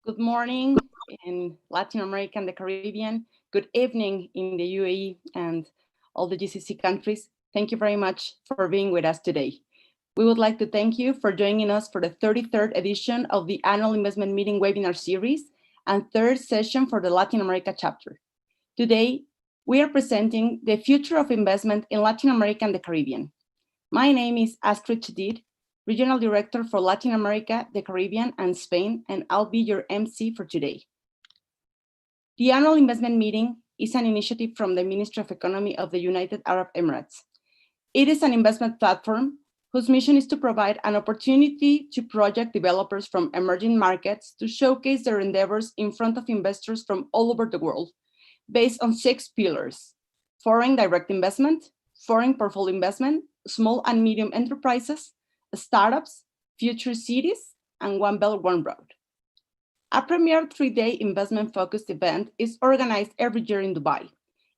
Good morning in Latin America and the Caribbean. Good evening in the UAE and all the GCC countries. Thank you very much for being with us today. We would like to thank you for joining us for the 33rd edition of the Annual Investment Meeting webinar series and third session for the Latin America chapter. Today, we are presenting the future of investment in Latin America and the Caribbean. My name is Astrid Chedid, Regional Director for Latin America, the Caribbean, and Spain, and I'll be your MC for today. The Annual Investment Meeting is an initiative from the Ministry of Economy of the United Arab Emirates. It is an investment platform whose mission is to provide an opportunity to project developers from emerging markets to showcase their endeavors in front of investors from all over the world, based on 6 pillars: foreign direct investment, foreign portfolio investment, small and medium enterprises, startups, future cities, and One Belt, One Road. A premier 3-day investment-focused event is organized every year in Dubai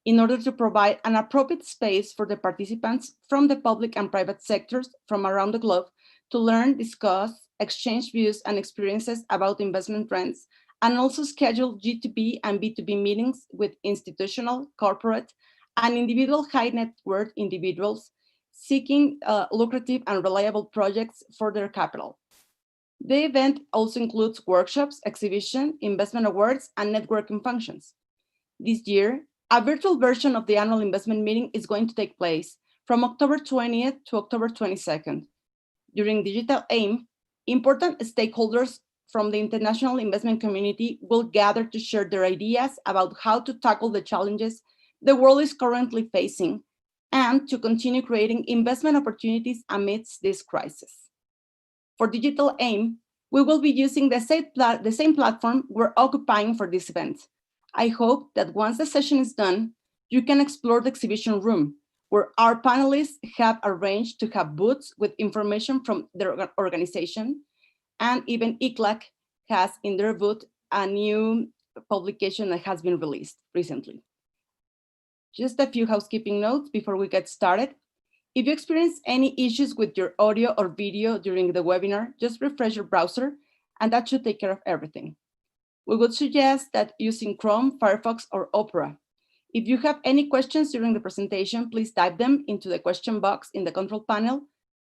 in order to provide an appropriate space for the participants from the public and private sectors from around the globe to learn, discuss, exchange views and experiences about investment trends, and also schedule G2B and B2B meetings with institutional, corporate, and individual high net worth individuals seeking lucrative and reliable projects for their capital. The event also includes workshops, exhibition, investment awards, and networking functions. This year, a virtual version of the annual investment meeting is going to take place from October 20th to October 22nd. During Digital AIM, important stakeholders from the international investment community will gather to share their ideas about how to tackle the challenges the world is currently facing and to continue creating investment opportunities amidst this crisis. For Digital AIM, we will be using the same platform we're occupying for this event. I hope that once the session is done, you can explore the exhibition room, where our panelists have arranged to have booths with information from their organization, and even ICLAC has in their booth a new publication that has been released recently. Just a few housekeeping notes before we get started. If you experience any issues with your audio or video during the webinar, just refresh your browser and that should take care of everything. We would suggest that using Chrome, Firefox, or Opera. If you have any questions during the presentation, please type them into the question box in the control panel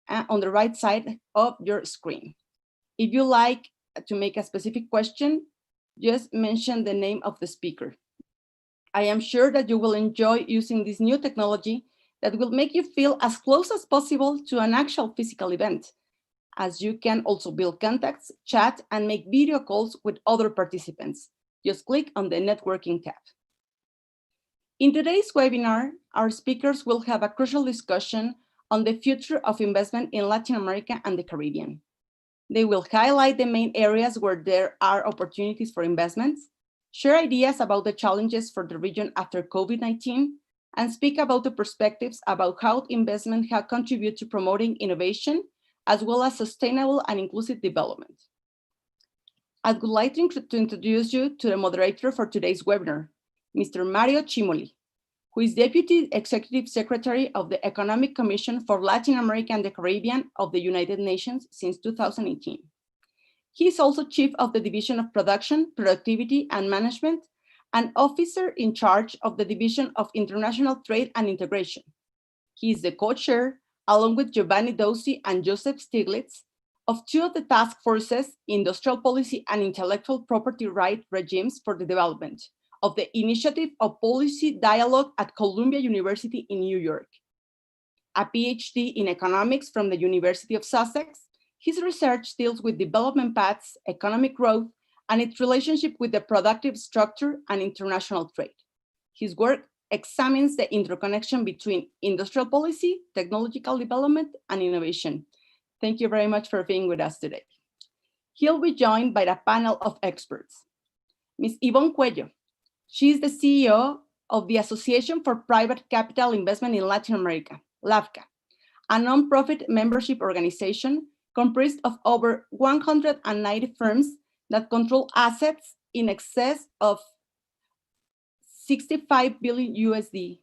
on the right side of your screen. If you like to make a specific question, just mention the name of the speaker. I am sure that you will enjoy using this new technology that will make you feel as close as possible to an actual physical event, as you can also build contacts, chat, and make video calls with other participants. Just click on the networking tab. In today's webinar, our speakers will have a crucial discussion on the future of investment in Latin America and the Caribbean. They will highlight the main areas where there are opportunities for investments, share ideas about the challenges for the region after COVID-19, and speak about the perspectives about how investment has contributed to promoting innovation as well as sustainable and inclusive development. I would like to introduce you to the moderator for today's webinar, Mr. Mario Cimoli, who is Deputy Executive Secretary of the Economic Commission for Latin America and the Caribbean of the United Nations since 2018. He is also Chief of the Division of Production, Productivity, and Management, and Officer in charge of the Division of International Trade and Integration. He is the co-chair, along with Giovanni Dossi and Joseph Stiglitz, of 2 of the task forces, Industrial Policy and Intellectual Property Right Regimes for the Development, of the Initiative of Policy Dialogue at Columbia University in New York. A PhD in economics from the University of Sussex, his research deals with development paths, economic growth, and its relationship with the productive structure and international trade. His work examines the interconnection between industrial policy, technological development, and innovation. Thank you very much for being with us today. He'll be joined by a panel of experts. Ms. Yvonne Cuello, she is the CEO of the Association for Private Capital Investment in Latin America, LAVCA, a nonprofit membership organization comprised of over 190 firms that control assets in excess of 65 billion USD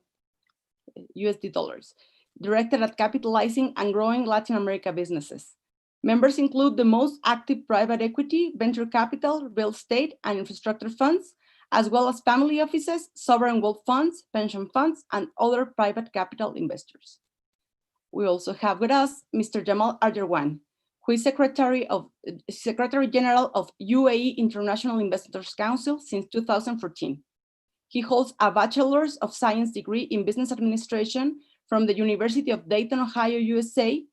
dollars, directed at capitalizing and growing Latin America businesses. Members include the most active private equity, venture capital, real estate, and infrastructure funds, as well as family offices, sovereign wealth funds, pension funds, and other private capital investors. We also have with us Mr. Jamal Arjarwan, who is Secretary General of UAE International Investors Council since 2014. He holds a Bachelor's of Science degree in Business Administration from the University of Dayton, Ohio, USA,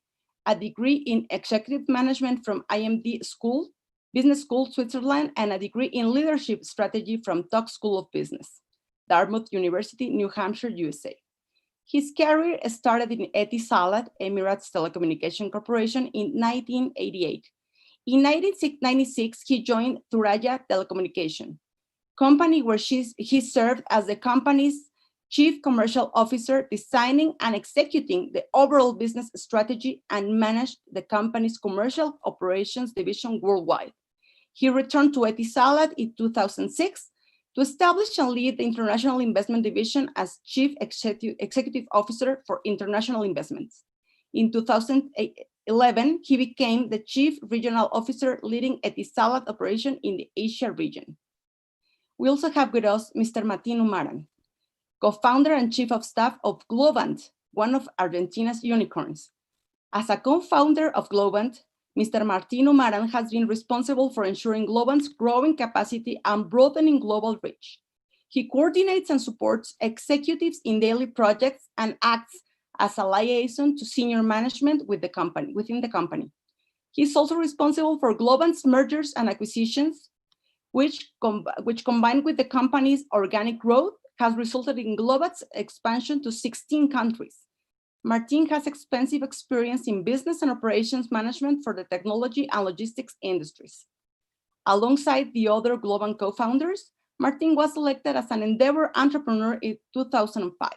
a degree in Executive Management from IMD School, Business School, Switzerland, and a degree in Leadership Strategy from Tuck School of Business, Dartmouth University, New Hampshire, USA. His career started in Etisalat, Emirates Telecommunication Corporation in 1988. In 1996, he joined Thuraya Telecommunication, company where he served as the company's Chief Commercial Officer, designing and executing the overall business strategy and managed the company's commercial operations division worldwide. He returned to Etisalat in 2006 to establish and lead the International Investment Division as Chief Executive Officer for International Investments. In 2011, he became the Chief Regional Officer leading Etisalat operation in the Asia region. We also have with us Mr. Martin Umaran, co-founder and chief of staff of Globant, one of Argentina's unicorns. As a co-founder of Globant, Mr. Martin Umaran has been responsible for ensuring Globant's growing capacity and broadening global reach. He coordinates and supports executives in daily projects and acts as a liaison to senior management within the company. He's also responsible for Globant's mergers and acquisitions, which combined with the company's organic growth has resulted in Globant's expansion to 16 countries. Martin has extensive experience in business and operations management for the technology and logistics industries. Alongside the other Globant co-founders, Martin was selected as an Endeavor Entrepreneur in 2005.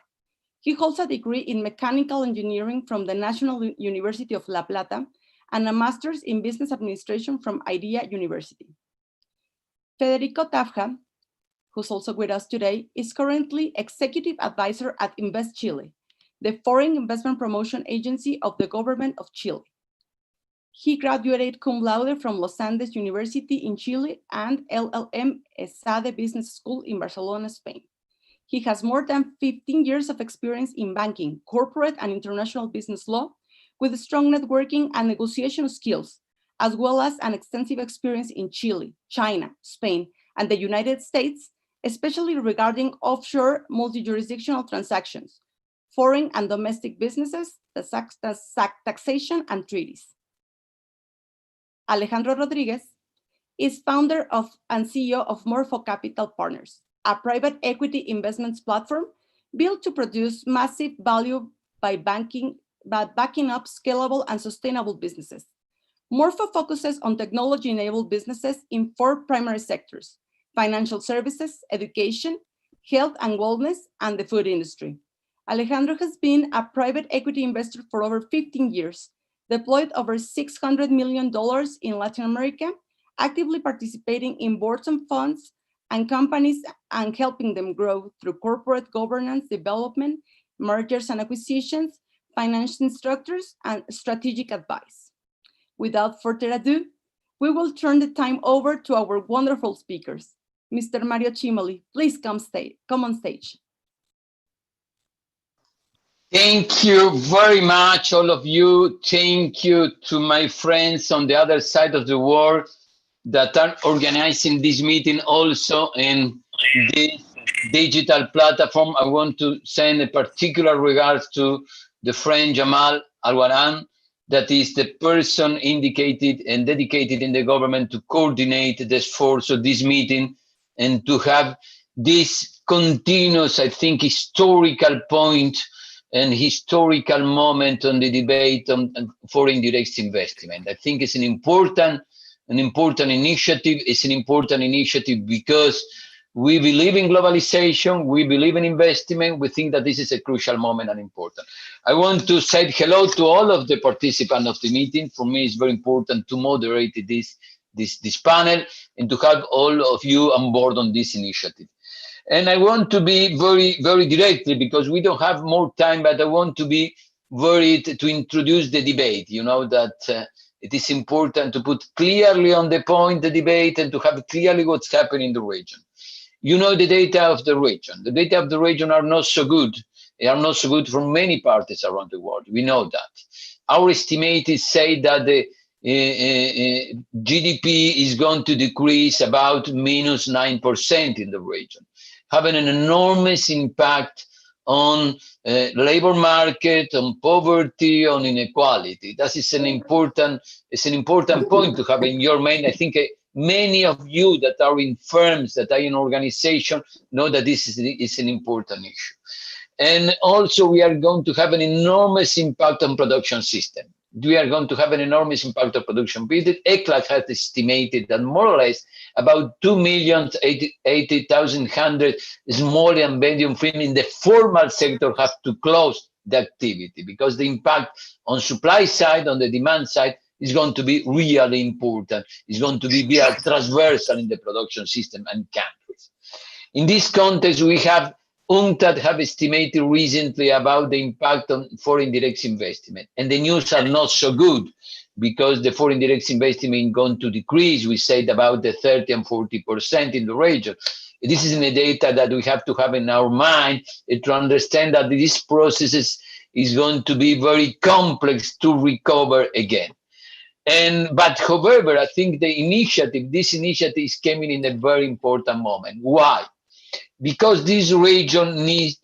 He holds a degree in mechanical engineering from the National University of La Plata and a master's in business administration from IDEA University. Federico Tafja, who's also with us today, is currently executive advisor at Invest Chile, the foreign investment promotion agency of the government of Chile. He graduated cum laude from Los Andes University in Chile and LLM ESADE Business School in Barcelona, Spain. He has more than 15 years of experience in banking, corporate and international business law, with strong networking and negotiation skills, as well as an extensive experience in Chile, China, Spain, and the United States, especially regarding offshore multi-jurisdictional transactions, foreign and domestic businesses, taxation, and treaties. Alejandro Rodriguez is founder and CEO of Morpho Capital Partners, a private equity investments platform built to produce massive value by backing up scalable and sustainable businesses. Morpho focuses on technology-enabled businesses in 4 primary sectors: financial services, education, health and wellness, and the food industry. Alejandro has been a private equity investor for over 15 years, deployed over $600 million in Latin America, actively participating in boards and funds and companies and helping them grow through corporate governance, development, mergers and acquisitions, financing structures, and strategic advice. Without further ado, we will turn the time over to our wonderful speakers. Mr. Mario Cimoli, please come on stage. Thank you very much, all of you. Thank you to my friends on the other side of the world that are organizing this meeting also in this digital platform. I want to send a particular regards to the friend Jamal Arjarwan, that is the person indicated and dedicated in the government to coordinate the efforts of this meeting and to have this continuous, I think, historical point and historical moment on the debate on foreign direct investment. I think it's an important initiative. It's an important initiative because we believe in globalization, we believe in investment, we think that this is a crucial moment and important. I want to say hello to all of the participants of the meeting. For me, it's very important to moderate this panel and to have all of you on board on this initiative. And I want to be very, very directly, because we don't have more time, but I want to be to introduce the debate. You know that It is important to put clearly on the point the debate and to have clearly what's happening in the region. You know the data of the region. The data of the region are not so good. They are not so good for many parties around the world. We know that. Our estimates say that the GDP is going to decrease about -9% in the region, having an enormous impact on labor market, on poverty, on inequality. That is an important point to have in your mind. I think many of you that are in firms, that are in organizations, know that this is an important issue. And also we are going to have an enormous impact on production system. We are going to have an enormous impact on production. ECLAC has estimated that more or less about 2,080,100 small and medium firms in the formal sector have to close the activity, because the impact on supply side, on the demand side, is going to be really important. It's going to be via transversal in the production system and countries. In this context, we have UNCTAD have estimated recently about the impact on foreign direct investment. And the news are not so good, because the foreign direct investment is going to decrease. We said about the 30 and 40% in the region. This is a data that we have to have in our mind to understand that this process is going to be very complex to recover again. But however, I think this initiative is coming in a very important moment. Why? Because this region needs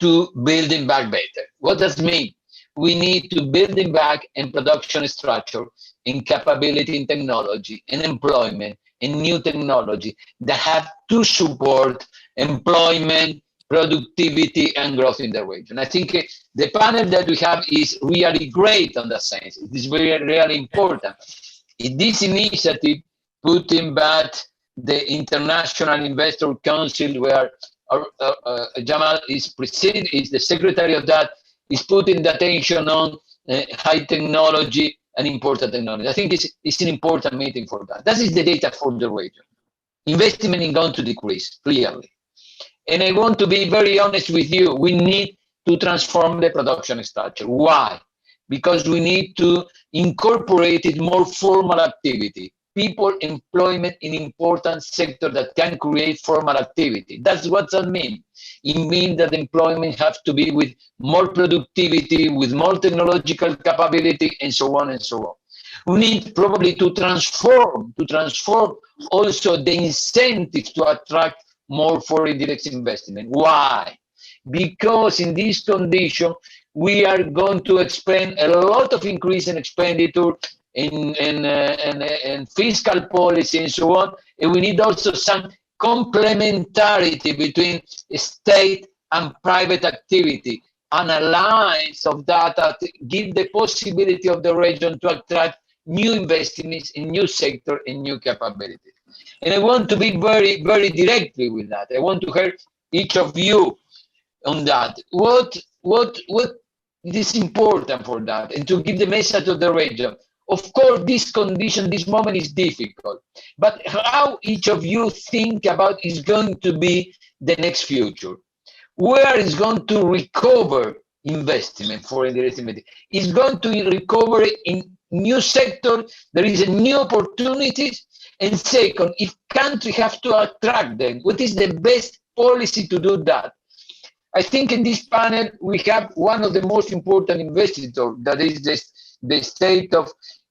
to build it back better. What does it mean? We need to build it back in production structure, in capability in technology, in employment, in new technology that have to support employment, productivity, and growth in the region. I think the panel that we have is really great on that sense. It is very, really important. In this initiative, putting back the International Investor Council, where Jamal is presiding, is the secretary of that, is putting the attention on high technology and important technology. I think it's an important meeting for that. That is the data for the region. Investment is going to decrease, clearly. And I want to be very honest with you. We need to transform the production structure. Why? Because we need to incorporate it more formal activity. People employment in important sector that can create formal activity. That's what that means. It means that employment has to be with more productivity, with more technological capability, and so on and so on. We need probably to transform also the incentives to attract more foreign direct investment. Why? Because in this condition, we are going to expend a lot of increase in expenditure in fiscal policy and so on, and we need also some complementarity between state and private activity, an alliance of that give the possibility of the region to attract new investments in new sector and new capabilities. And I want to be very, very directly with that. I want to hear each of you on that. What is important for that, and to give the message of the region. Of course, this condition, this moment is difficult, but how each of you think about is going to be the next future? Where is going to recover investment, foreign direct investment? Is going to recover in new sector? There is a new opportunities. And second, if countries have to attract them, what is the best policy to do that? I think in this panel, we have one of the most important investors, that is the state of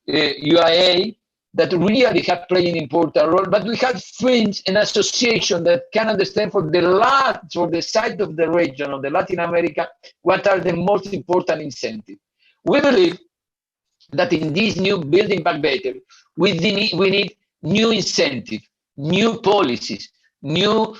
UAE, that really have played an important role, but we have friends and associations that can understand for the side of the region of the Latin America, what are the most important incentives. We believe that in this new building back better, we need new incentives, new policies, new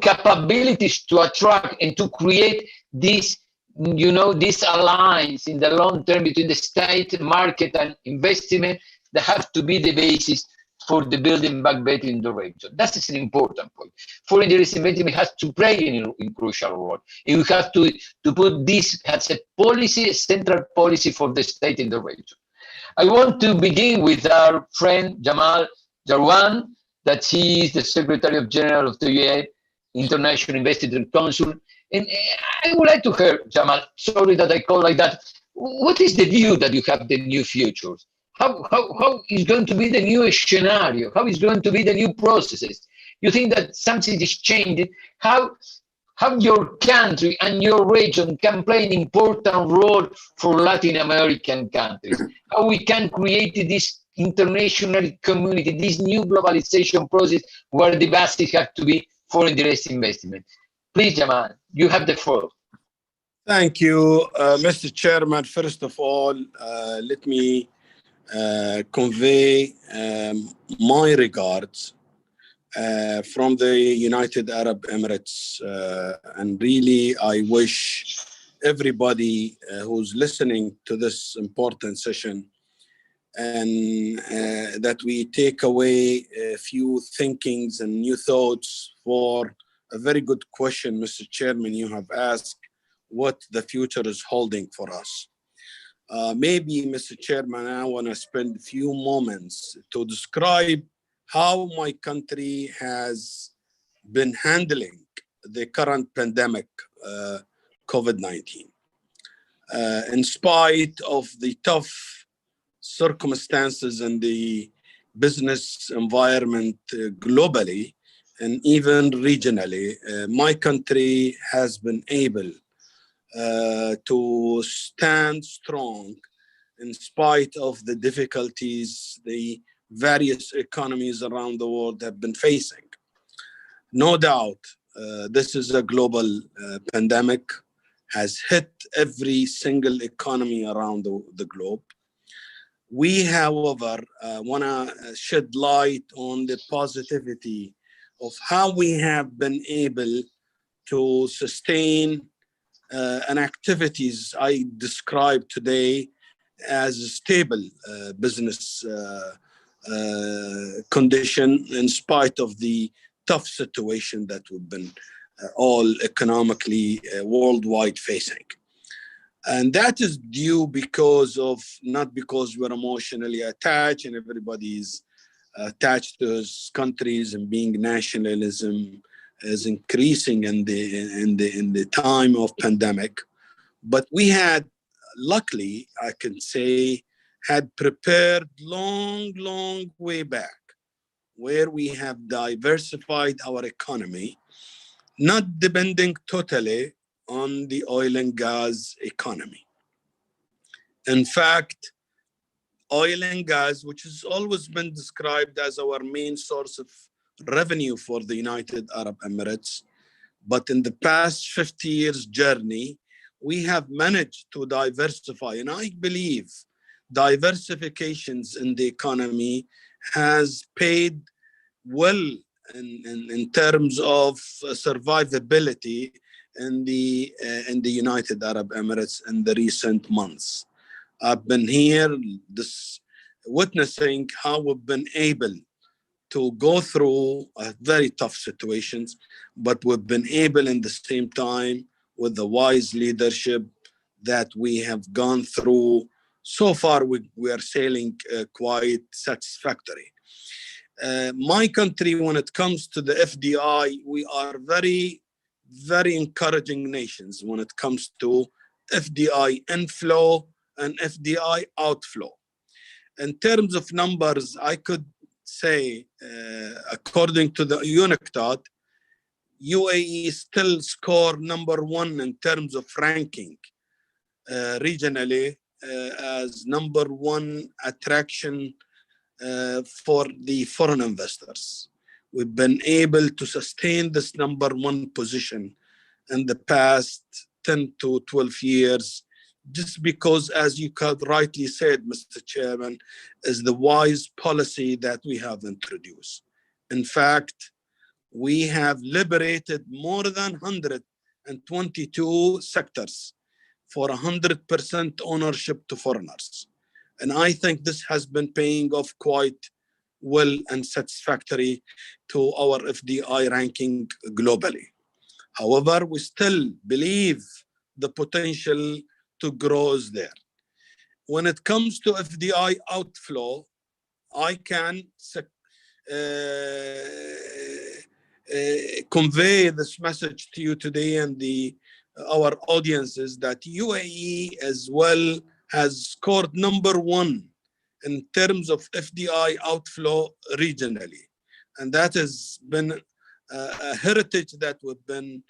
capabilities to attract and to create this alliance in the long term between the state, market, and investment that have to be the basis for the building back better in the region. That is an important point. Foreign direct investment has to play a crucial role. And we have to put this as a policy, a central policy for the state in the region. I want to begin with our friend Jamal Jarwan, that he is the Secretary General of the UAE International Investor Council. And I would like to hear, Jamal, sorry that I call like that, what is the view that you have the new futures? how is going to be the new scenario? How is going to be the new processes? You think that something is changing? How your country and your region can play an important role for Latin American countries? How we can create this international community, this new globalization process where the basis has to be foreign direct investment. Please, Jamal, you have the floor. Thank you, Mr. Chairman. First of all, let me convey my regards from the United Arab Emirates. And really, I wish everybody who's listening to this important session and that we take away a few thinkings and new thoughts for a very good question, Mr. Chairman, you have asked what the future is holding for us. Maybe, Mr. Chairman, I want to spend a few moments to describe how my country has been handling the current pandemic, COVID-19. In spite of the tough circumstances in the business environment globally and even regionally, my country has been able to stand strong in spite of the difficulties the various economies around the world have been facing. No doubt, this is a global pandemic, has hit every single economy around the globe. We, however, want to shed light on the positivity of how we have been able to sustain and activities I described today as a stable business condition in spite of the tough situation that we've been all economically worldwide facing. And that is due because of, not because we're emotionally attached and everybody's attached to his countries and being nationalism is increasing in the time of pandemic, but we had, luckily, I can say, had prepared long way back, where we have diversified our economy, not depending totally on the oil and gas economy. In fact, oil and gas, which has always been described as our main source of revenue for the United Arab Emirates, but in the past 50 years journey, we have managed to diversify. And I believe diversifications in the economy has paid well in terms of survivability in the United Arab Emirates in the recent months. I've been here witnessing how we've been able to go through very tough situations, but we've been able in the same time with the wise leadership that we have gone through. So far, we are sailing quite satisfactory. My country, when it comes to the FDI, we are very encouraging nations when it comes to FDI inflow and FDI outflow. In terms of numbers, I could say, according to the UNCTAD, UAE still score number one in terms of ranking regionally as number one attraction for the foreign investors. We've been able to sustain this number one position in the past 10 to 12 years, just because, as you rightly said, Mr. Chairman, is the wise policy that we have introduced. In fact, we have liberated more than 122 sectors for 100% ownership to foreigners. And I think this has been paying off quite well and satisfactory to our FDI ranking globally. However, we still believe the potential to grow is there. When it comes to FDI outflow, I can convey this message to you today and our audiences that UAE as well has scored number one in terms of FDI outflow regionally. And that has been a heritage that we've been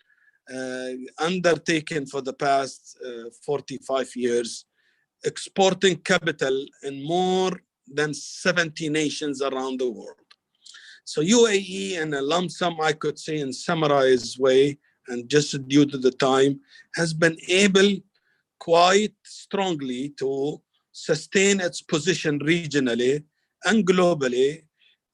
undertaken for the past 45 years, exporting capital in more than 70 nations around the world. So UAE, in a lump sum, I could say in summarized way, and just due to the time, has been able quite strongly to sustain its position regionally and globally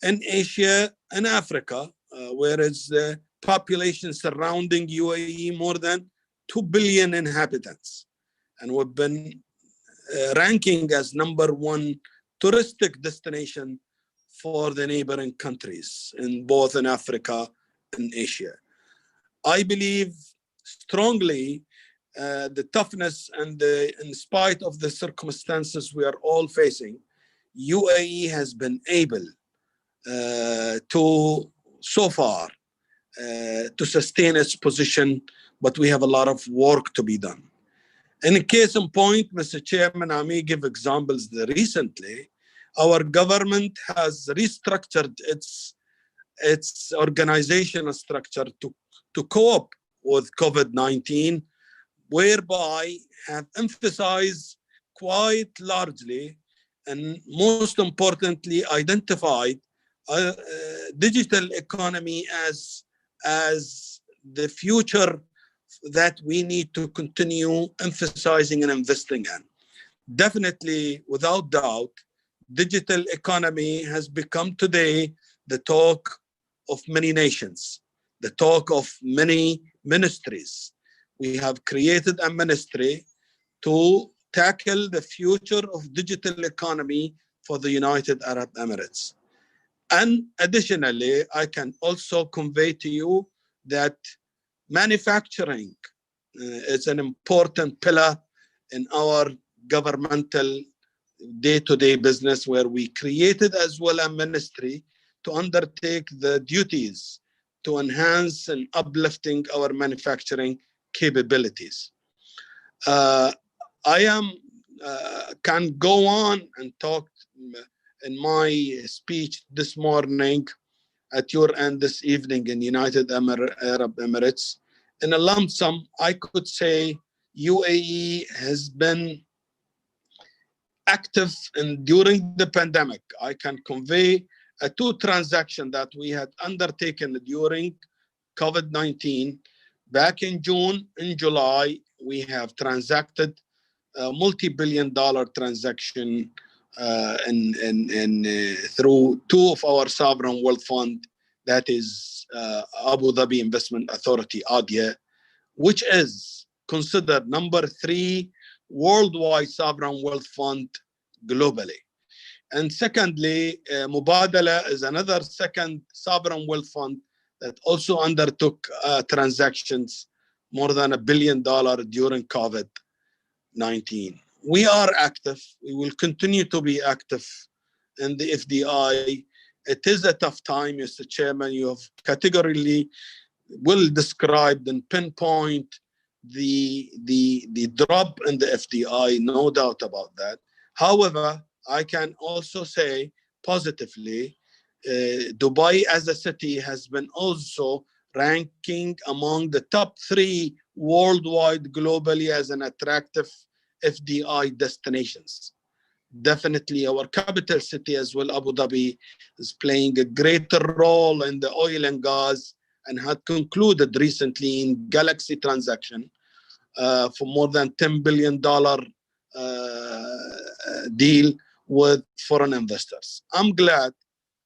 in Asia and Africa, whereas the population surrounding UAE more than 2 billion inhabitants. And we've been ranking as #1 touristic destination for the neighboring countries in both in Africa and Asia. I believe strongly the toughness and in spite of the circumstances we are all facing, UAE has been able to, so far, to sustain its position, but we have a lot of work to be done. In a case in point, Mr. Chairman, I may give examples recently. Our government has restructured its organizational structure to cope with COVID-19, whereby have emphasized quite largely and most importantly identified digital economy as the future that we need to continue emphasizing and investing in. Definitely, without doubt, digital economy has become today the talk of many nations, the talk of many ministries. We have created a ministry to tackle the future of digital economy for the United Arab Emirates. And additionally, I can also convey to you that manufacturing is an important pillar in our governmental day-to-day business, where we created as well a ministry to undertake the duties to enhance and uplifting our manufacturing capabilities. I can go on and talk in my speech this morning at your end this evening in United Arab Emirates. In a lump sum, I could say UAE has been active during the pandemic. I can convey two transactions that we had undertaken during COVID-19. Back in June and July, we have transacted a multi-billion-dollar transaction through two of our sovereign wealth fund, that is Abu Dhabi Investment Authority, ADIA, which is considered #3 worldwide sovereign wealth fund globally. And secondly, Mubadala is another second sovereign wealth fund that also undertook transactions more than $1 billion during COVID-19. We are active. We will continue to be active in the FDI. It is a tough time, Mr. Chairman. You have categorically well described and pinpoint the drop in the FDI, no doubt about that. However, I can also say positively, Dubai as a city has been also ranking among the top 3 worldwide globally as an attractive FDI destinations. Definitely our capital city as well, Abu Dhabi, is playing a greater role in the oil and gas and had concluded recently in Galaxy transaction for more than $10 billion deal with foreign investors. I'm glad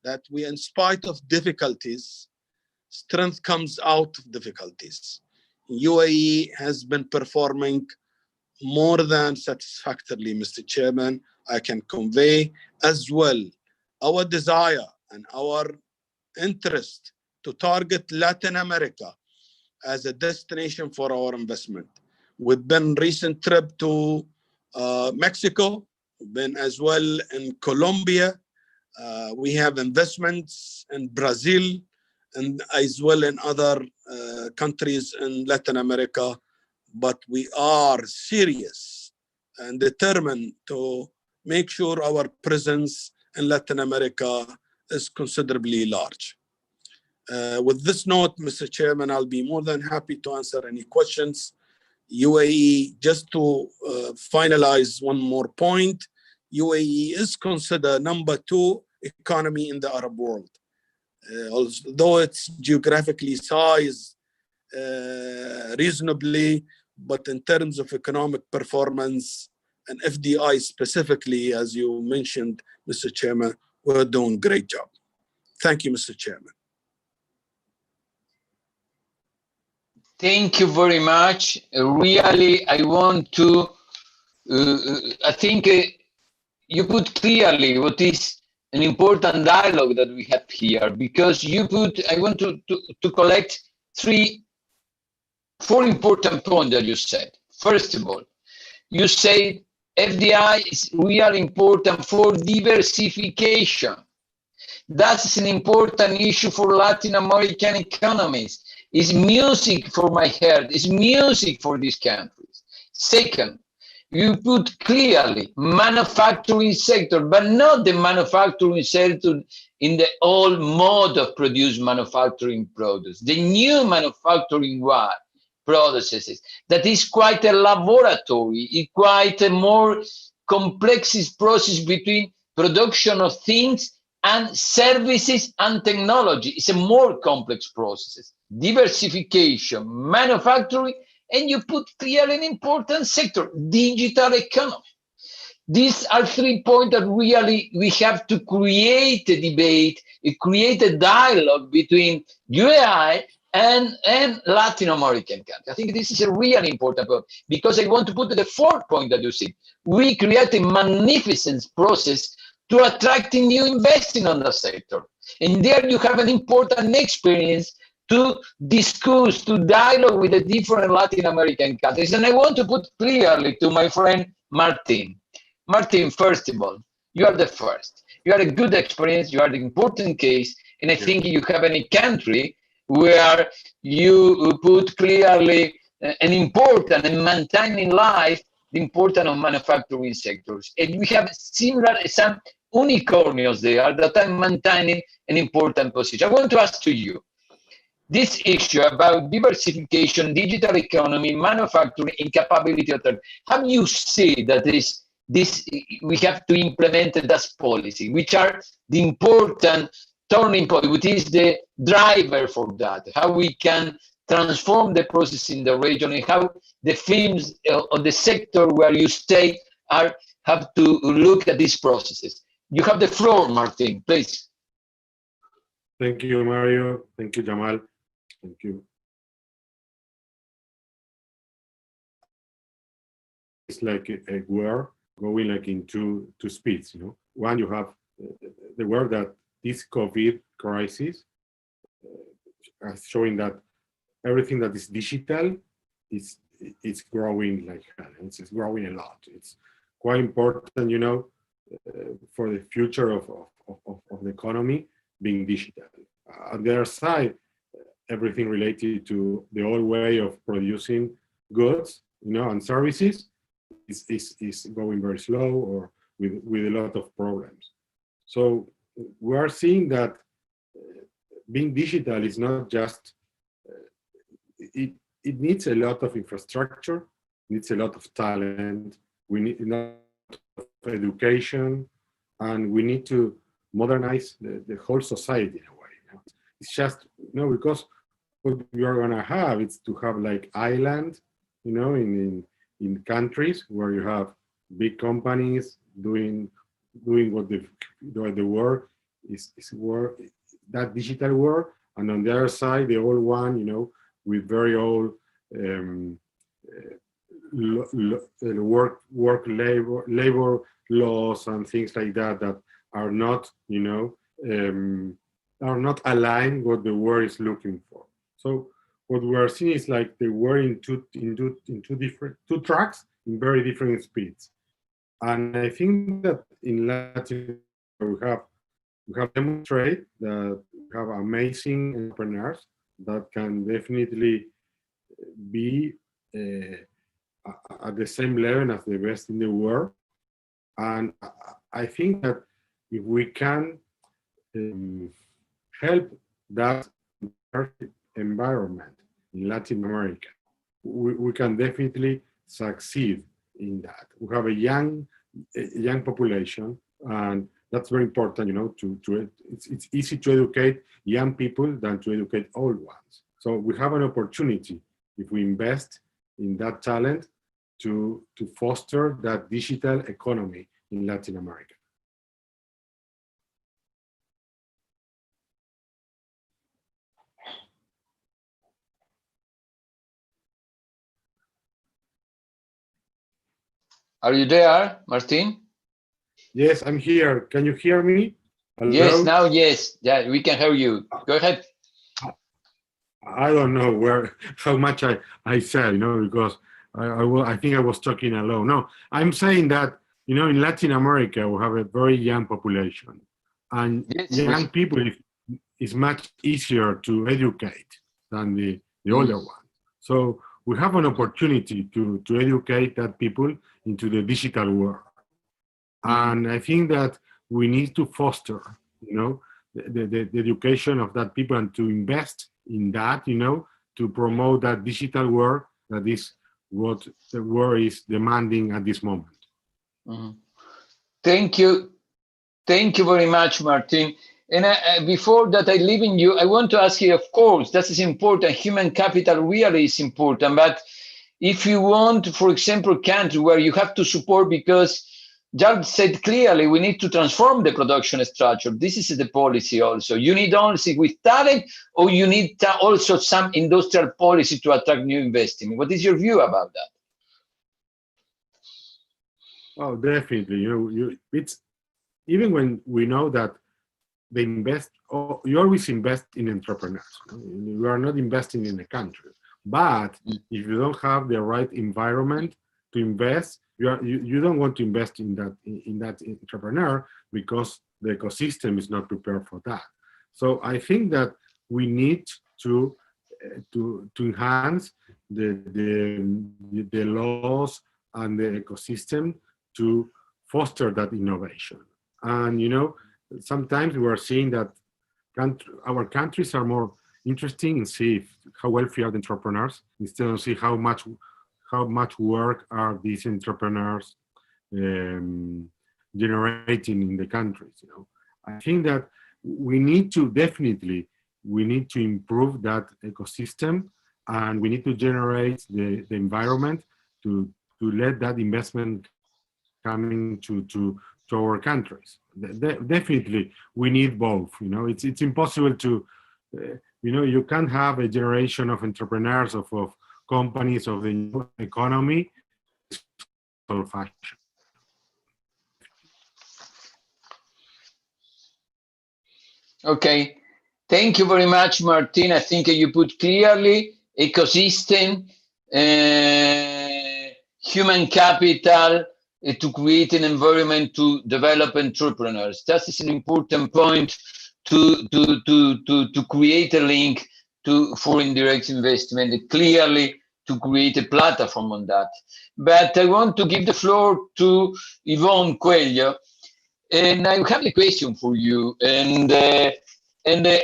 that we, in spite of difficulties, strength comes out of difficulties. UAE has been performing more than satisfactorily, Mr. Chairman. I can convey as well our desire and our interest to target Latin America as a destination for our investment. We've been recent trip to Mexico, we've been as well in Colombia. We have investments in Brazil and as well in other countries in Latin America. But we are serious and determined to make sure our presence in Latin America is considerably large. With this note, Mr. Chairman, I'll be more than happy to answer any questions. UAE, just to finalize one more point, UAE is considered number 2 economy in the Arab world. Although it's geographically sized reasonably, but in terms of economic performance and FDI specifically, as you mentioned, Mr. Chairman, we're doing a great job. Thank you, Mr. Chairman. Thank you very much. Really, I want to, I think you put clearly what is an important dialogue that we have here, because you put, I want to collect 4 important points that you said. First of all, you say FDI is really important for diversification. That's an important issue for Latin American economies. It's music for my heart. It's music for these countries. Second, you put clearly manufacturing sector, but not the manufacturing sector in the old mode of produce manufacturing products. The new manufacturing processes that is quite a laboratory, it's quite a more complex process between production of things and services and technology. It's a more complex process. Diversification, manufacturing, and you put clearly an important sector, digital economy. These are 3 points that really we have to create a debate, create a dialogue between UAE and Latin American countries. I think this is a really important point, because I want to put the 4th point that you said. We create a magnificent process to attracting new investing on the sector. And there you have an important experience to discuss, to dialogue with the different Latin American countries. And I want to put clearly to my friend Martin. Martin, first of all, you are the first. You are a good experience, you are the important case, and I think you have any country where you put clearly an important and maintaining life the importance of manufacturing sectors. And we have similar, some unicorns there that are maintaining an important position. I want to ask to you, this issue about diversification, digital economy, manufacturing, and capability of that, how do you see that this we have to implement that policy, which are the important turning point, which is the driver for that, how we can transform the process in the region, and how the firms or the sector where you stay have to look at these processes. You have the floor, Martin, please. Thank you, Mario. Thank you, Jamal. Thank you. It's like a war going like in two speeds, you know. One, you have the war that this COVID crisis is showing that everything that is digital is growing like hell. It's growing a lot. It's quite important, you know, for the future of the economy being digital. On the other side, everything related to the old way of producing goods, you know, and services is going very slow or with a lot of problems. So we are seeing that being digital is not just, it needs a lot of infrastructure, needs a lot of talent, we need a lot of education, and we need to modernize the whole society in a way. You know? It's just, you know, because what we are gonna have is to have like island, you know, in countries where you have big companies doing what the work is work, that digital work, and on the other side, the old one, you know, with very old labor laws and things like that are not, you know, are not aligned what the world is looking for. So what we are seeing is like the world in two tracks in very different speeds. And I think that in Latin America, we have demonstrated that we have amazing entrepreneurs that can definitely be at the same level as the best in the world. And I think that if we can help that environment in Latin America, we can definitely succeed in that. We have a young population, and that's very important, it's easy to educate young people than to educate old ones. So we have an opportunity, if we invest in that talent, to foster that digital economy in Latin America. Are you there, Martin? Yes, I'm here. Can you hear me? Hello? Yes, now yes. Yeah, we can hear you. Go ahead. I don't know how much I said, because I think I was talking alone. No, I'm saying that, in Latin America, we have a very young population, and Yes, young people is much easier to educate than the older one. So we have an opportunity to educate that people into the digital world. And I think that we need to foster, the education of that people, and to invest in that, to promote that digital world that is what the world is demanding at this moment. Mm-hmm. Thank you. Thank you very much, Martin. And before that I leave in you, I want to ask you, of course, that is important. Human capital really is important. But if you want, for example, a country where you have to support, because Jared said clearly, we need to transform the production structure. This is the policy also. You need only with talent, or you need also some industrial policy to attract new investment. What is your view about that? Oh, definitely. It's even when we know that they invest, you always invest in entrepreneurs. You are not investing in a country. But if you don't have the right environment to invest, you don't want to invest in that entrepreneur, because the ecosystem is not prepared for that. So I think that we need to enhance the laws and the ecosystem to foster that innovation. And sometimes we are seeing that our countries are more interesting in see how wealthy are the entrepreneurs, instead of see how much work are these entrepreneurs generating in the countries. I think that we need to improve that ecosystem, and we need to generate the environment to let that investment coming to our countries. Definitely, we need both. It's impossible to, you can't have a generation of entrepreneurs, of companies, of the new economy, old fashion. Okay, thank you very much, Martin. I think you put clearly ecosystem, human capital, to create an environment to develop entrepreneurs. That is an important point to create a link to foreign direct investment, clearly to create a platform on that. But I want to give the floor to Yvonne Coelho, and I have a question for you. And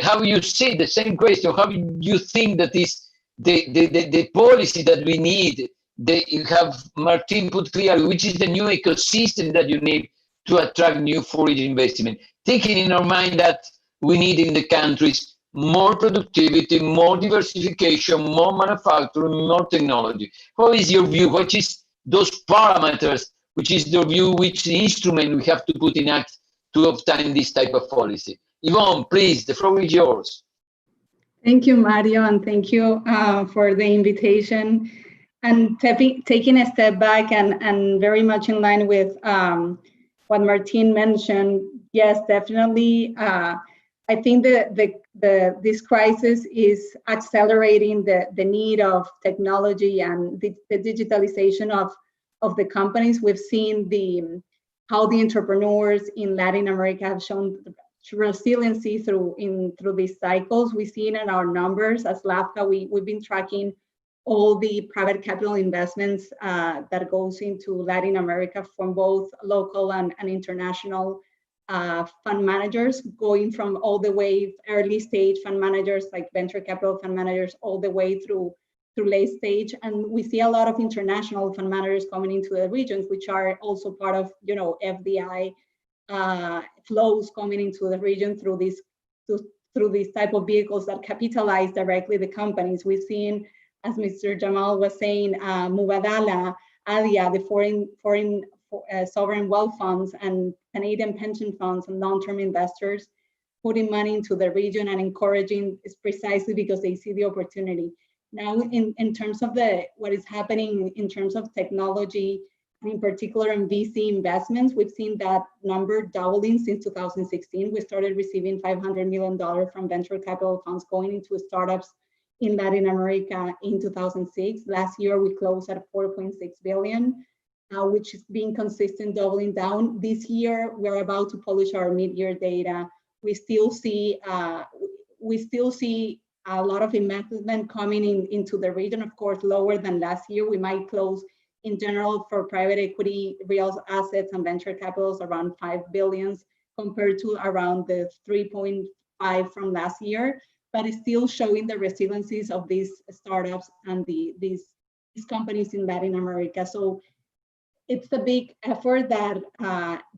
how you see the same question? How you think that is the policy that we need? You have Martin put clearly, which is the new ecosystem that you need to attract new foreign investment. Taking in our mind that we need in the countries more productivity, more diversification, more manufacturing, more technology. What is your view? What is those parameters? Which is the view? Which instrument we have to put in act to obtain this type of policy? Yvonne, please, the floor is yours. Thank you, Mario, and thank you for the invitation. And taking a step back and very much in line with what Martin mentioned, yes, definitely. I think this crisis is accelerating the need of technology and the digitalization of the companies. We've seen how the entrepreneurs in Latin America have shown resiliency through these cycles. We've seen in our numbers as LAFCA, we've been tracking all the private capital investments that goes into Latin America from both local and international fund managers, going from all the way early stage fund managers like venture capital fund managers all the way through late stage. And we see a lot of international fund managers coming into the regions, which are also part of, you know, FDI flows coming into the region through these type of vehicles that capitalize directly the companies. We've seen, as Mr. Jamal was saying, Mubadala, ADIA, the foreign sovereign wealth funds and Canadian pension funds and long-term investors putting money into the region and encouraging is precisely because they see the opportunity. Now, in terms of what is happening in terms of technology, and in particular in VC investments, we've seen that number doubling since 2016. We started receiving $500 million from venture capital funds going into startups in Latin America in 2006. Last year, we closed at 4.6 billion, which is being consistent, doubling down. This year, we're about to publish our mid-year data. We still see a lot of investment coming into the region, of course, lower than last year. We might close in general for private equity, real assets and venture capitals around 5 billion compared to around the 3.5 from last year, but it's still showing the resiliencies of these startups and these companies in Latin America. So it's a big effort that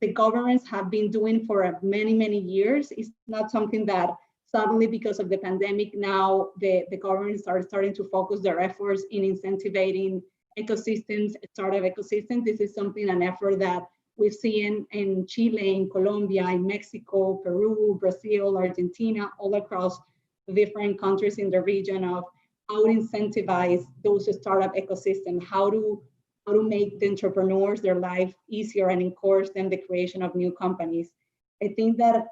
the governments have been doing for many, many years. It's not something that suddenly, because of the pandemic, now the governments are starting to focus their efforts in incentivizing ecosystems, startup ecosystems. This is an effort that we've seen in Chile, in Colombia, in Mexico, Peru, Brazil, Argentina, all across the different countries in the region of how to incentivize those startup ecosystems, how to make the entrepreneurs their life easier and encourage them the creation of new companies. I think that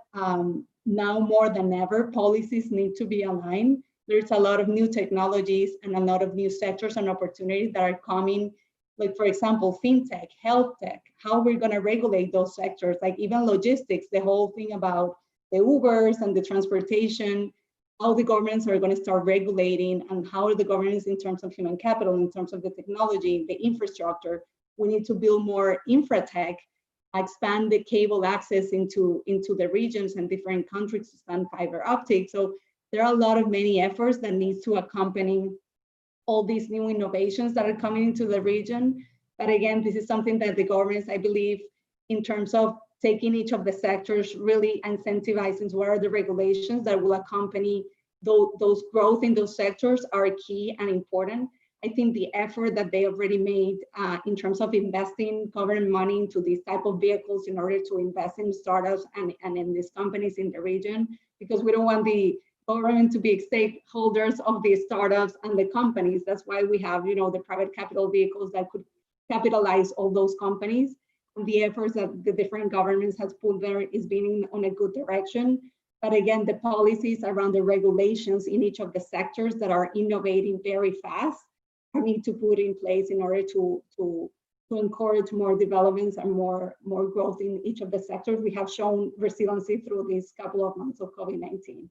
now more than ever, policies need to be aligned. There's a lot of new technologies and a lot of new sectors and opportunities that are coming, like for example, fintech, health tech, how we're going to regulate those sectors, like even logistics, the whole thing about the Ubers and the transportation, how the governments are going to start regulating, and how the governments in terms of human capital, in terms of the technology, the infrastructure. We need to build more infratech, expand the cable access into the regions and different countries to expand fiber optic. So there are a lot of many efforts that need to accompany all these new innovations that are coming into the region. But again, this is something that the governments, I believe, in terms of taking each of the sectors, really incentivizing what are the regulations that will accompany those growth in those sectors are key and important. I think the effort that they already made in terms of investing government money into these type of vehicles in order to invest in startups and in these companies in the region, because we don't want the government to be stakeholders of these startups and the companies. That's why we have, the private capital vehicles that could capitalize all those companies. And the efforts that the different governments has put there is being on a good direction. But again, the policies around the regulations in each of the sectors that are innovating very fast need to put in place in order to encourage more developments and more growth in each of the sectors. We have shown resiliency through these couple of months of COVID-19.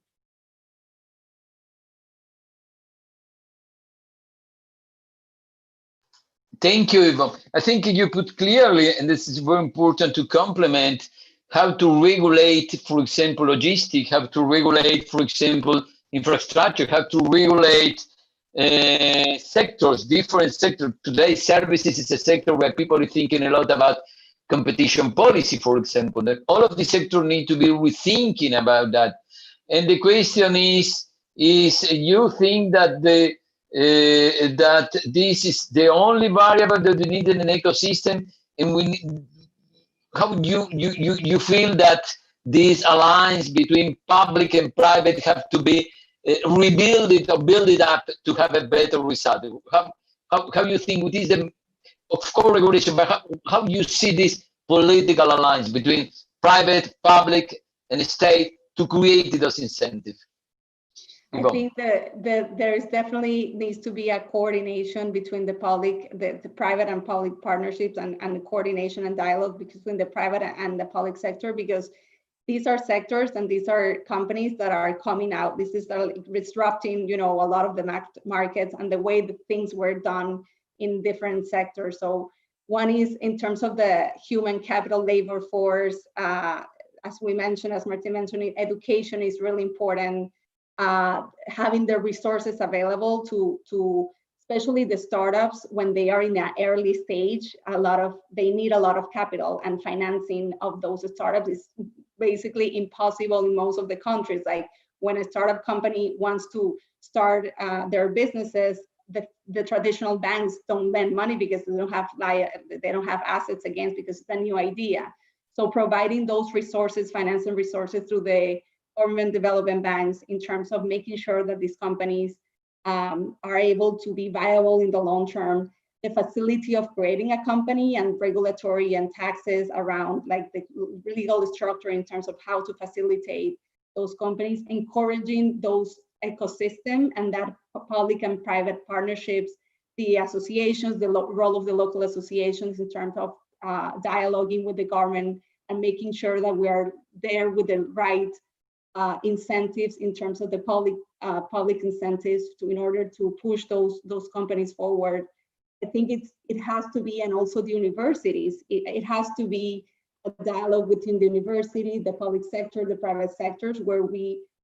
Thank you, Ivo. I think you put clearly, and this is very important to complement, how to regulate, for example, logistics, how to regulate, for example, infrastructure, how to regulate sectors, different sectors. Today, services is a sector where people are thinking a lot about competition policy, for example. That all of the sectors need to be rethinking about that. And the question is you think that that this is the only variable that we need in an ecosystem, and how you feel that this alliance between public and private have to be rebuild it or build it up to have a better result? How you think it is the of course regulation, but how you see this political alliance between private, public, and state to create those incentives? I think that there is definitely needs to be a coordination between the private and public partnerships and the coordination and dialogue between the private and the public sector, because these are sectors and these are companies that are coming out. This is disrupting, you know, a lot of the markets and the way that things were done in different sectors. So one is in terms of the human capital labor force. As we mentioned, as Martin mentioned, education is really important. Having the resources available to especially the startups when they are in an early stage, they need a lot of capital, and financing of those startups is basically impossible in most of the countries. Like when a startup company wants to start their businesses, the traditional banks don't lend money because they don't have assets against, because it's a new idea. So providing those resources, financing resources through the government development banks in terms of making sure that these companies are able to be viable in the long term, the facility of creating a company and regulatory and taxes around like the legal structure in terms of how to facilitate those companies, encouraging those ecosystem and that public and private partnerships, the associations, the role of the local associations in terms of dialoguing with the government and making sure that we are there with the right incentives in terms of the public incentives in order to push those companies forward. I think it has to be, and also the universities, it has to be a dialogue between the university, the public sector, the private sectors, where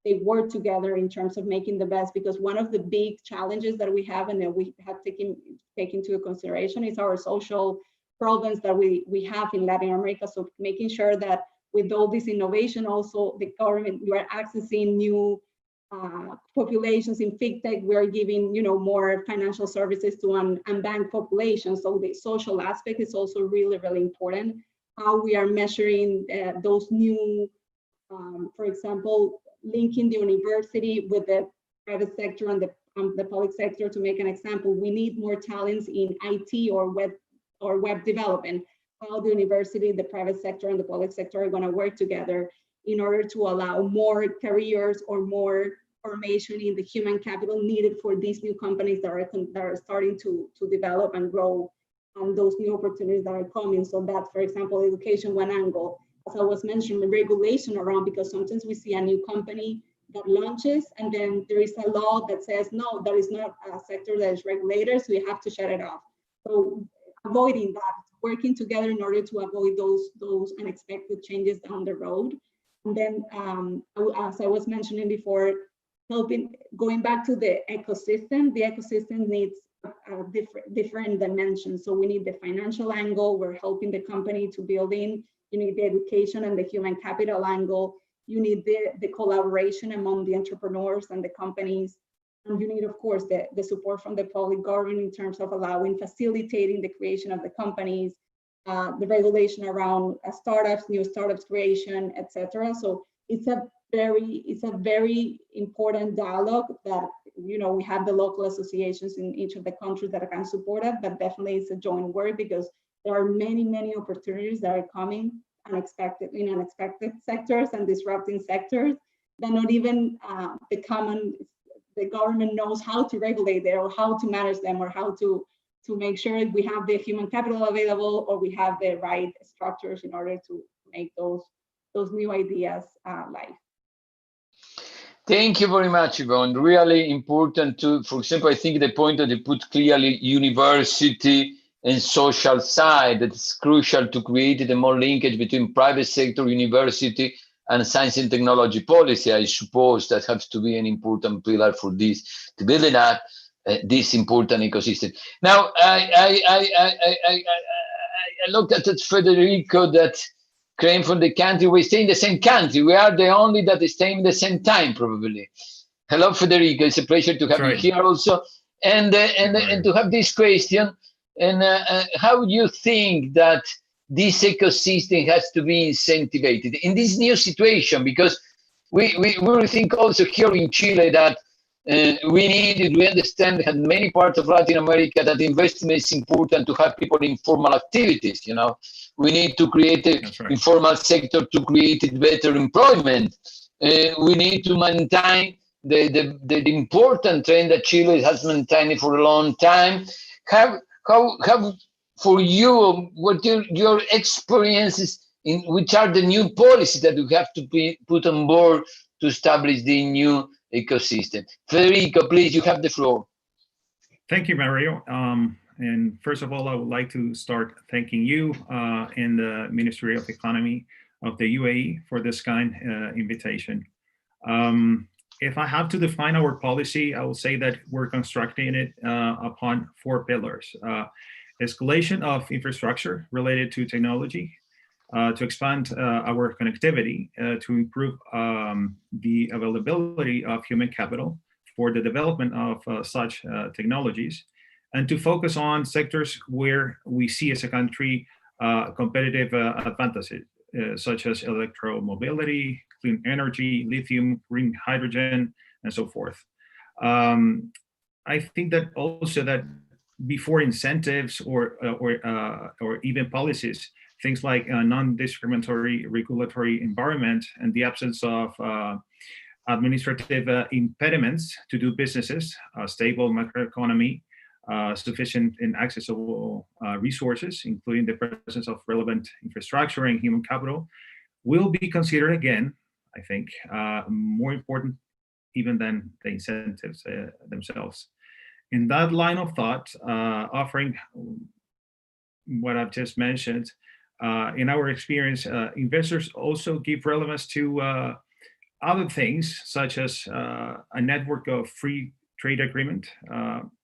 they work together in terms of making the best, because one of the big challenges that we have and that we have taken into consideration is our social problems that we have in Latin America. So making sure that with all this innovation, also the government, you are accessing new populations in FinTech. We are giving, you know, more financial services to unbanked populations. So the social aspect is also really, really important. How we are measuring those new, for example, linking the university with the private sector and the public sector. To make an example, we need more talents in IT or web development. How the university, the private sector, and the public sector are going to work together in order to allow more careers or more formation in the human capital needed for these new companies that are starting to develop and grow, and those new opportunities that are coming. So that, for example, education, one angle, as I was mentioning, the regulation around, because sometimes we see a new company that launches and then there is a law that says, no, that is not a sector that is regulated, so you have to shut it off. So avoiding that, working together in order to avoid those unexpected changes down the road. And then, as I was mentioning before, going back to the ecosystem needs different dimensions. So we need the financial angle, we're helping the company to build in. You need the education and the human capital angle. You need the collaboration among the entrepreneurs and the companies. And you need, of course, the support from the public government in terms of facilitating the creation of the companies, the regulation around startups, new startups creation, etc. So it's a very important dialogue that, you know, we have the local associations in each of the countries that can support it, but definitely it's a joint work, because there are many opportunities that are coming in unexpected sectors and disrupting sectors that not even the government knows how to regulate them or how to manage them or how to make sure we have the human capital available or we have the right structures in order to make those new ideas live. Thank you very much, Yvonne. Really important to, for example, I think the point that you put clearly, university and social side, that it's crucial to create a more linkage between private sector, university, and science and technology policy. I suppose that has to be an important pillar for this, to build up this important ecosystem. Now, I looked at Federico that came from the country. We stay in the same country. We are the only that is staying the same time, probably. Hello, Federico. It's a pleasure to have you here also, and to have this question. And how do you think that this ecosystem has to be incentivized in this new situation? Because we think also here in Chile that we understand that in many parts of Latin America that investment is important to have people in formal activities. You know, we need to create an informal sector to create better employment. We need to maintain the important trend that Chile has maintained for a long time. How for you, what your experiences which are the new policies that we have to be put on board to establish the new ecosystem. Federico, please, you have the floor. Thank you, Mario. And first of all, I would like to start thanking you and the Ministry of Economy of the UAE for this kind invitation. If I have to define our policy, I will say that we're constructing it upon 4 pillars. Escalation of infrastructure related to technology, to expand our connectivity, to improve the availability of human capital for the development of such technologies, and to focus on sectors where we see as a country competitive advantages, such as electromobility, clean energy, lithium, green hydrogen, and so forth. I think that also that before incentives or even policies, things like a non-discriminatory regulatory environment and the absence of administrative impediments to do businesses, a stable macroeconomy, sufficient and accessible resources, including the presence of relevant infrastructure and human capital, will be considered again, I think, more important even than the incentives themselves. In that line of thought, offering what I've just mentioned, in our experience, investors also give relevance to other things, such as a network of free trade agreement,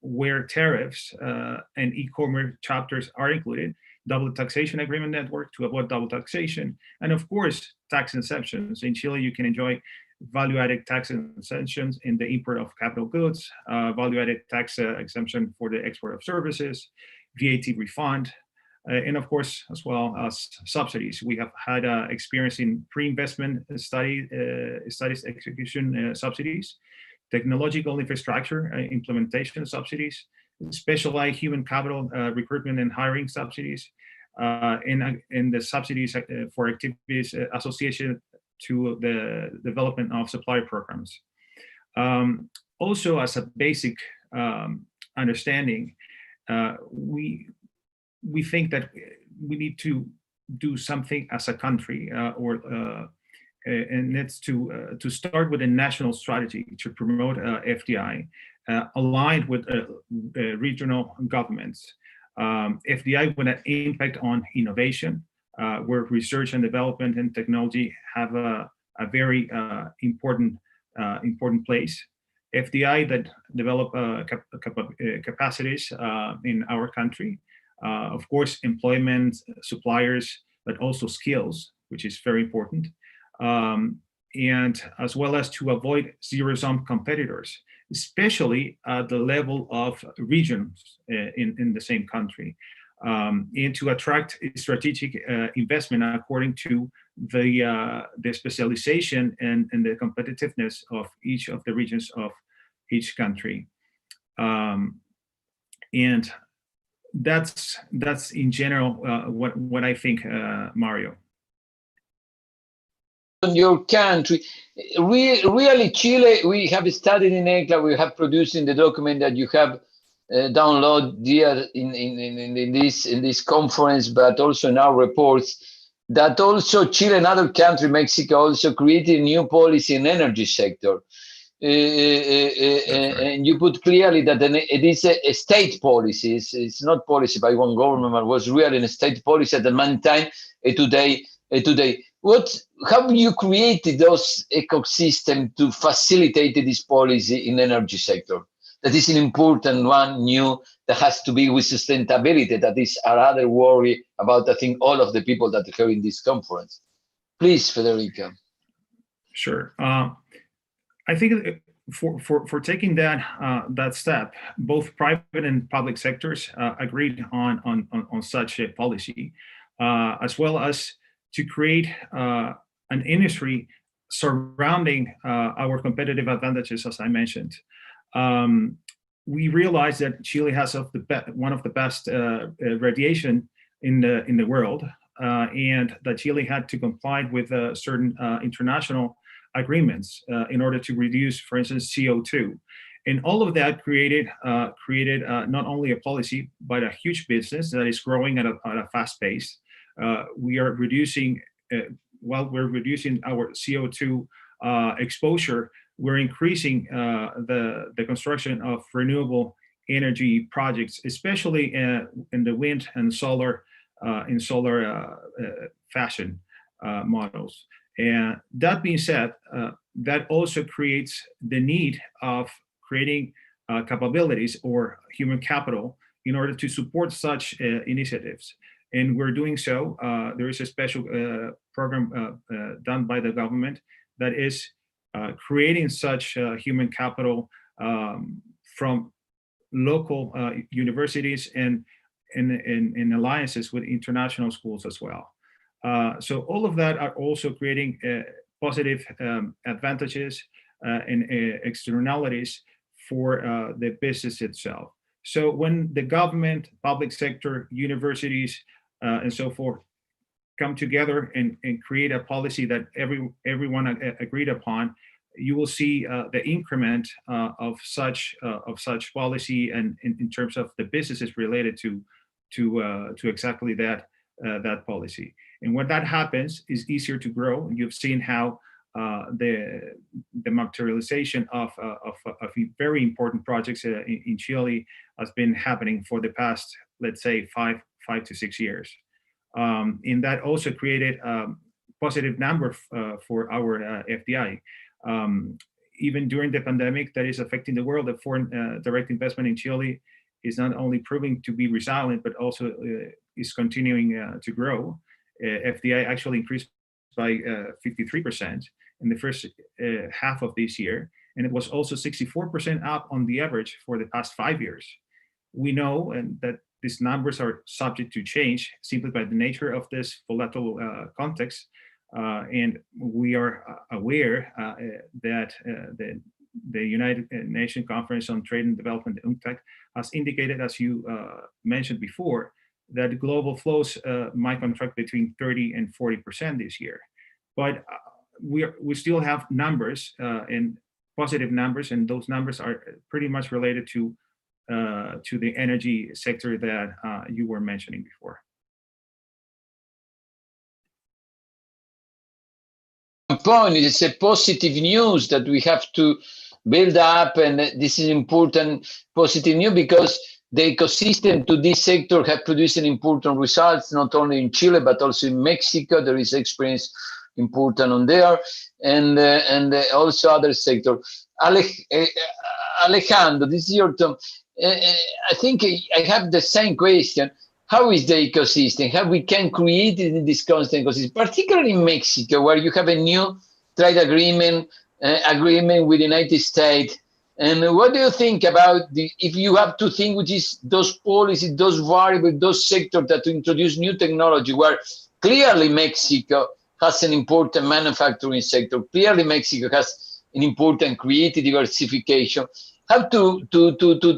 where tariffs and e-commerce chapters are included, double taxation agreement network to avoid double taxation, and of course, tax exemptions. In Chile, you can enjoy value-added tax exemptions in the import of capital goods, value-added tax exemption for the export of services, VAT refund, and of course, as well as subsidies. We have had experience in pre-investment studies execution subsidies, technological infrastructure implementation subsidies, specialized human capital recruitment and hiring subsidies, and the subsidies for activities associated to the development of supply programs. Also, as a basic understanding, we think that we need to do something as a country, and it's to start with a national strategy to promote FDI, aligned with regional governments. FDI with an impact on innovation, where research and development and technology have a very important place. FDI that develop capacities in our country. Of course, employment, suppliers, but also skills, which is very important. And as well as to avoid zero-sum competitors, especially at the level of regions in the same country, and to attract strategic investment according to the specialization and the competitiveness of each of the regions of each country. And that's in general what I think, Mario. In your country, really Chile, we have studied in ECLA, we have produced in the document that you have downloaded here in this conference, but also in our reports, that also Chile and other countries, Mexico, also created a new policy in energy sector. And you put clearly that it is a state policy. It's not policy by one government, but was really a state policy at the meantime. Today, how you created those ecosystem to facilitate this policy in energy sector? That is an important one, new, that has to be with sustainability. That is our other worry about, I think, all of the people that are in this conference. Please, Federico. Sure. I think for taking that step, both private and public sectors agreed on such a policy, as well as to create an industry surrounding our competitive advantages, as I mentioned. We realized that Chile has one of the best radiation in the world, and that Chile had to comply with certain international agreements in order to reduce, for instance, CO2. And all of that created not only a policy, but a huge business that is growing at a fast pace. We are reducing while we're reducing our CO2 exposure, we're increasing the construction of renewable energy projects, especially in the wind and solar fashion models. And that being said, that also creates the need of creating capabilities or human capital in order to support such initiatives. And we're doing so. There is a special program done by the government that is creating such human capital from local universities and in alliances with international schools as well. So all of that are also creating positive advantages and externalities for the business itself. So when the government, public sector, universities, and so forth come together and create a policy that everyone agreed upon, you will see the increment of such policy, and in terms of the businesses related to exactly that policy. And when that happens, it's easier to grow. And you've seen how the materialization of very important projects in Chile has been happening for the past, let's say, five to 6 years. And that also created positive number for our FDI. Even during the pandemic that is affecting the world, the foreign direct investment in Chile is not only proving to be resilient, but also is continuing to grow. FDI actually increased by 53% in the first half of this year, and it was also 64% up on the average for the past 5 years. We know that these numbers are subject to change simply by the nature of this volatile context, and we are aware that the United Nations Conference on Trade and Development, UNCTAD, has indicated, as you mentioned before, that global flows might contract between 30 and 40% this year. But we still have numbers and positive numbers, and those numbers are pretty much related to the energy sector that you were mentioning before. Point is a positive news that we have to build up, and this is important positive news because the ecosystem to this sector have produced an important results, not only in Chile but also in Mexico. There is experience important on there, and also other sector. Alejandro, this is your turn. I think I have the same question. How is the ecosystem? How we can create this constant ecosystem, particularly in Mexico, where you have a new trade agreement with the United States? And what do you think about if you have to think, which is those policies, those variables, those sectors that introduce new technology, where clearly Mexico has an important manufacturing sector, clearly Mexico has an important creative diversification. How to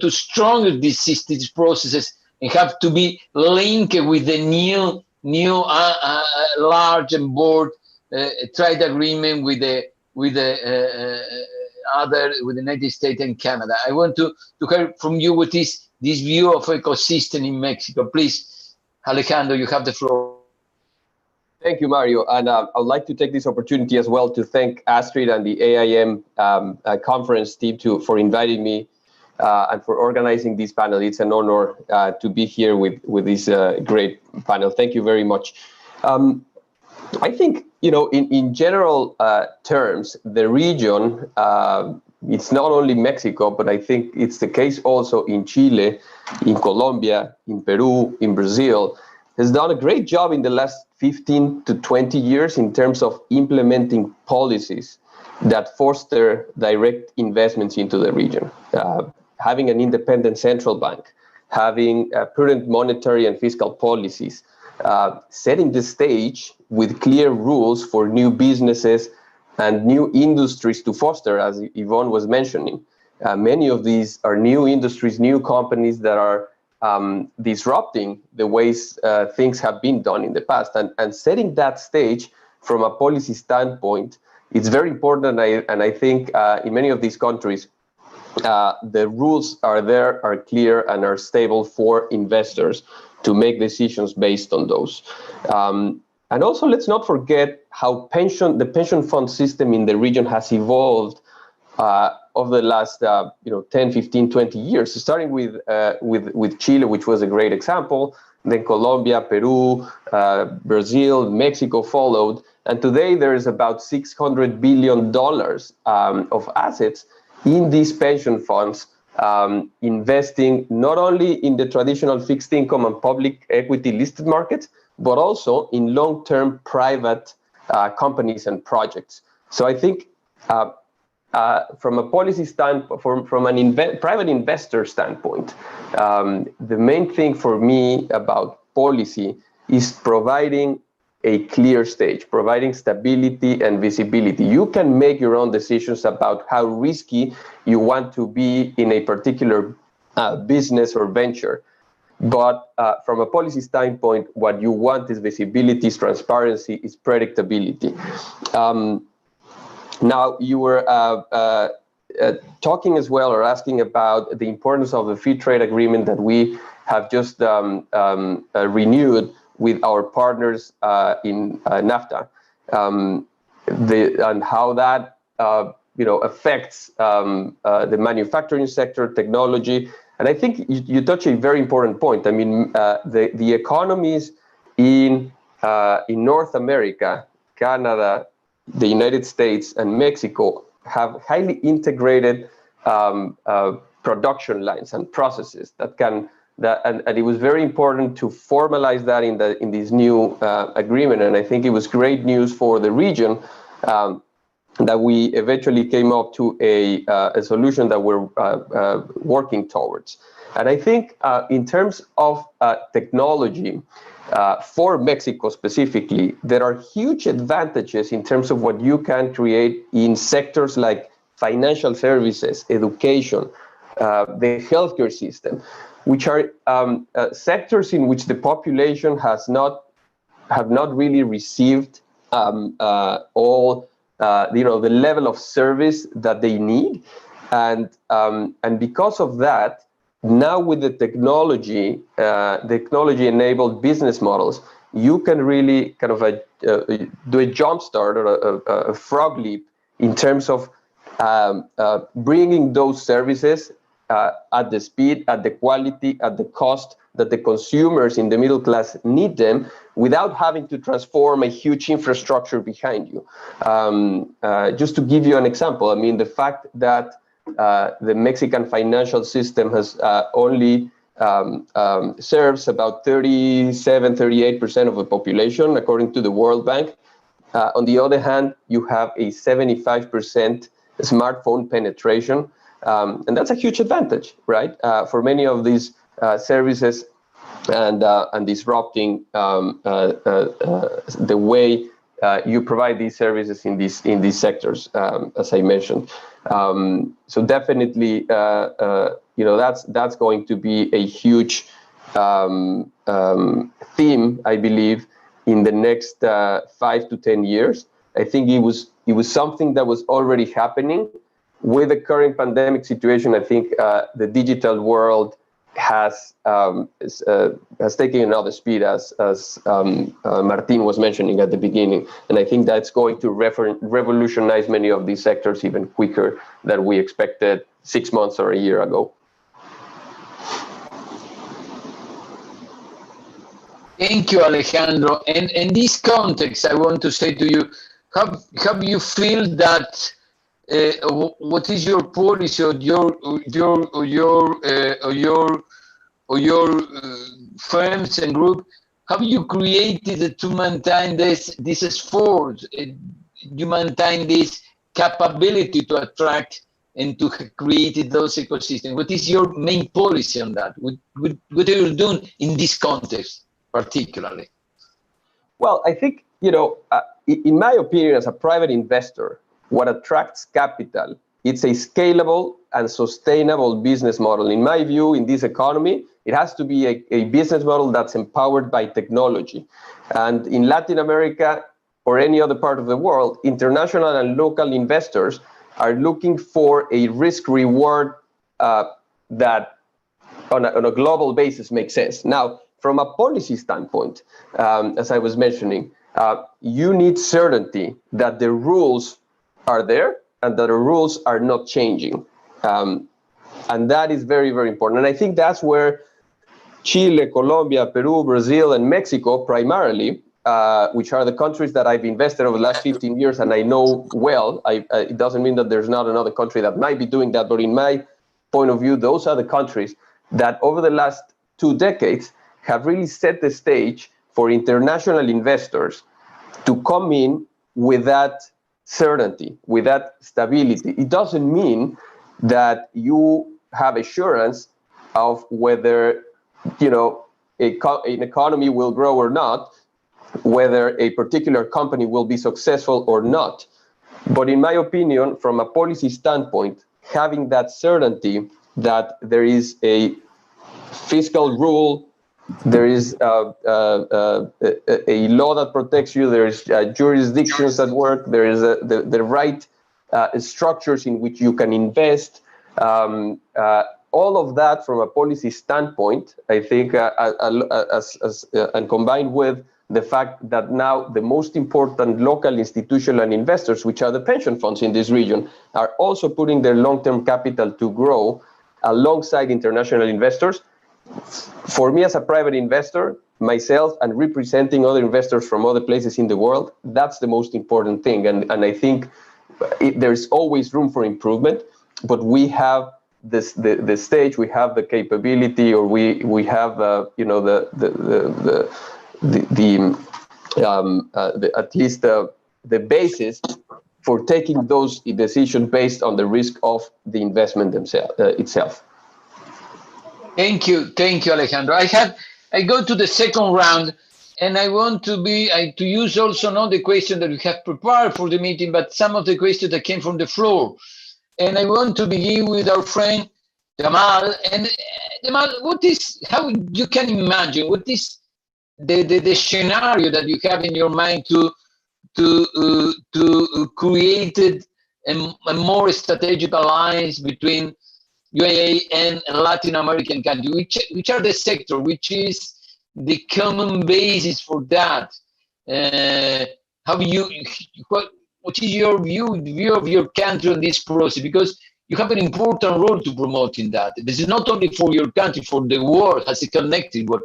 stronger these systems, processes, and have to be linked with the new large and broad trade agreement with the United States and Canada. I want to hear from you what is this view of ecosystem in Mexico. Please, Alejandro, you have the floor. Thank you, Mario. And I'd like to take this opportunity as well to thank Astrid and the AIM conference team for inviting me and for organizing this panel. It's an honor to be here with this great panel. Thank you very much. I think, in general terms, the region, it's not only Mexico, but I think it's the case also in Chile, in Colombia, in Peru, in Brazil, has done a great job in the last 15 to 20 years in terms of implementing policies that foster direct investments into the region. Having an independent central bank, having prudent monetary and fiscal policies, setting the stage with clear rules for new businesses and new industries to foster, as Yvonne was mentioning. Many of these are new industries, new companies that are disrupting the ways things have been done in the past. And setting that stage from a policy standpoint, it's very important. And I think in many of these countries, the rules are clear and are stable for investors to make decisions based on those. And also, let's not forget how the pension fund system in the region has evolved over the last 10, 15, 20 years, starting with Chile, which was a great example, then Colombia, Peru, Brazil, Mexico followed. And today there is about $600 billion of assets in these pension funds, investing not only in the traditional fixed income and public equity listed markets, but also in long-term private companies and projects. So I think from a policy standpoint, from an private investor standpoint, the main thing for me about policy is providing a clear stage, providing stability and visibility. You can make your own decisions about how risky you want to be in a particular business or venture. But from a policy standpoint, what you want is visibility, is transparency, is predictability. Now, you were talking as well, or asking about the importance of the free trade agreement that we have just renewed with our partners in NAFTA, and how that affects the manufacturing sector, technology. And I think you touch a very important point. I mean, the economies in North America, Canada, the United States, and Mexico have highly integrated production lines and processes and it was very important to formalize that in this new agreement. And I think it was great news for the region that we eventually came up to a solution that we're working towards. And I think in terms of technology, for Mexico specifically, there are huge advantages in terms of what you can create in sectors like financial services, education, the healthcare system, which are sectors in which the population have not really received all the level of service that they need, and because of that, now with the technology-enabled business models, you can really kind of do a jump start or a frog leap in terms of bringing those services at the speed, at the quality, at the cost that the consumers in the middle class need them, without having to transform a huge infrastructure behind you. Just to give you an example, I mean, the fact that the Mexican financial system has only serves about 37-38% of the population, according to the World Bank. On the other hand, you have a 75% smartphone penetration, and that's a huge advantage, right? For many of these services, and disrupting the way you provide these services in these sectors, as I mentioned. So definitely, that's going to be a huge theme, I believe, in the next 5 to 10 years. I think it was something that was already happening. With the current pandemic situation, I think the digital world has taken another speed, as Martin was mentioning at the beginning, and I think that's going to revolutionize many of these sectors even quicker than we expected 6 months or a year ago. Thank you, Alejandro. And in this context, I want to say to you, have you feel that what is your policy or your firms and group? Have you created to maintain this effort? You maintain this capability to attract and to create those ecosystems. What is your main policy on that? What are you doing in this context, particularly? Well, I think, in my opinion, as a private investor, what attracts capital, it's a scalable and sustainable business model. In my view, in this economy, it has to be a business model that's empowered by technology. And in Latin America or any other part of the world, international and local investors are looking for a risk reward that on a global basis makes sense. Now, from a policy standpoint, as I was mentioning, you need certainty that the rules are there and that the rules are not changing. And that is very, very important. And I think that's where Chile, Colombia, Peru, Brazil, and Mexico primarily, which are the countries that I've invested over the last 15 years and I know well. It doesn't mean that there's not another country that might be doing that, but in my point of view, those are the countries that over the last 2 decades have really set the stage for international investors to come in with that certainty, with that stability. It doesn't mean that you have assurance of whether an economy will grow or not, whether a particular company will be successful or not. But in my opinion, from a policy standpoint, having that certainty that there is a fiscal rule, there is a law that protects you, there is jurisdictions that work, there is the right structures in which you can invest. All of that from a policy standpoint, I think, and combined with the fact that now the most important local institutional investors, which are the pension funds in this region, are also putting their long-term capital to grow alongside international investors. For me as a private investor, myself, and representing other investors from other places in the world, that's the most important thing. And I think there's always room for improvement, but we have the stage, we have the capability, or we have at least the basis for taking those decisions based on the risk of the investment itself. Thank you, Alejandro. I go to the second round, and I want to use also not the question that we have prepared for the meeting, but some of the questions that came from the floor. And I want to begin with our friend Jamal. And Jamal, how you can imagine, what is the scenario that you have in your mind to create a more strategic alliance between UAE and Latin American countries? Which are the sector? Which is the common basis for that? What is your view of your country on this process? Because you have an important role to promote in that. This is not only for your country, for the world as a connected world.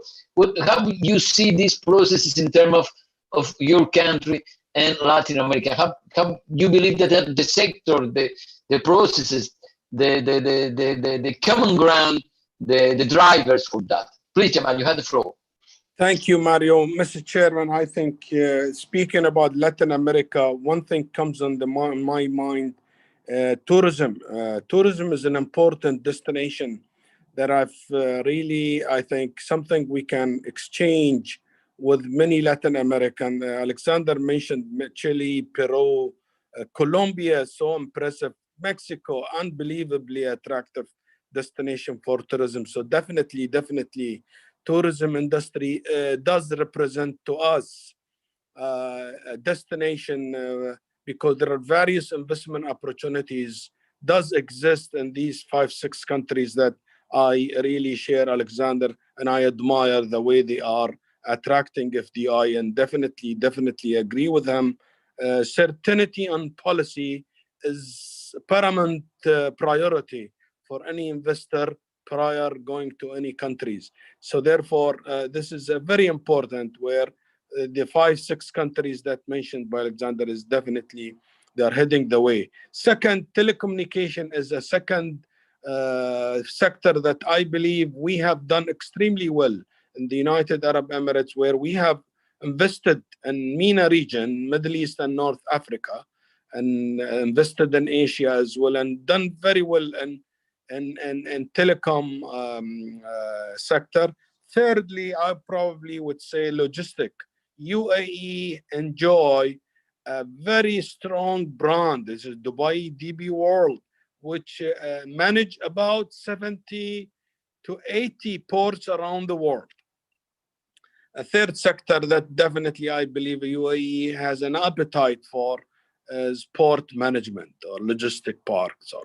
How do you see these processes in terms of your country and Latin America? How you believe that the sector, the processes, the common ground, the drivers for that? Please, Jamal, you have the floor. Thank you, Mario. Mr. Chairman, I think speaking about Latin America, one thing comes on my mind, tourism. Tourism is an important destination that I think something we can exchange with many Latin American. Alexander mentioned Chile, Peru, Colombia, so impressive. Mexico, unbelievably attractive destination for tourism. So definitely, tourism industry does represent to us a destination because there are various investment opportunities does exist in these 5-6 countries that I really share, Alexander, and I admire the way they are attracting FDI, and definitely agree with him. Certainty on policy is paramount priority for any investor prior going to any countries. So therefore, this is a very important where the 5-6 countries that mentioned by Alexander is definitely, they're heading the way. Second, telecommunication is a second sector that I believe we have done extremely well in the United Arab Emirates, where we have invested in MENA region, Middle East and North Africa, and invested in Asia as well, and done very well in telecom sector. Thirdly, I probably would say logistic. UAE enjoy a very strong brand. This is Dubai DB World, which manage about 70 to 80 ports around the world. A third sector that definitely I believe UAE has an appetite for is port management or logistic parks. Or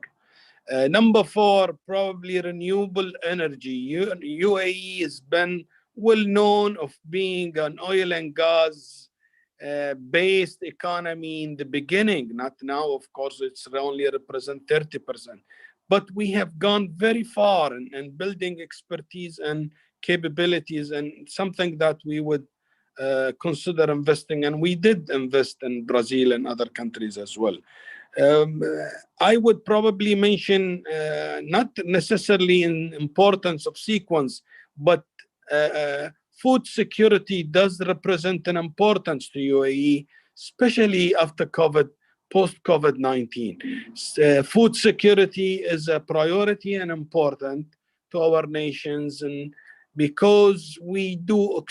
number 4, probably renewable energy. UAE has been well known of being an oil and gas based economy in the beginning, not now, of course, it's only represent 30%. But we have gone very far in building expertise and capabilities, and something that we would consider investing, and we did invest in Brazil and other countries as well. I would probably mention not necessarily in importance of sequence, but food security does represent an importance to UAE, especially after COVID, post-COVID-19. Food security is a priority and important to our nations, and because we do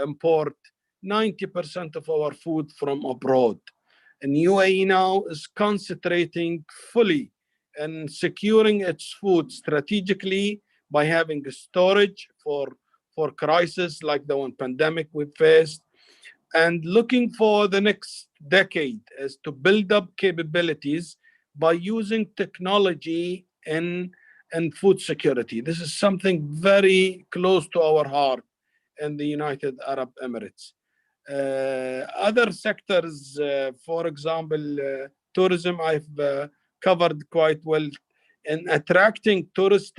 import 90% of our food from abroad. And UAE now is concentrating fully and securing its food strategically by having a storage for crisis like the one pandemic we faced, and looking for the next decade is to build up capabilities by using technology and food security. This is something very close to our heart in the United Arab Emirates. Other sectors, for example, tourism, I've covered quite well, in attracting tourists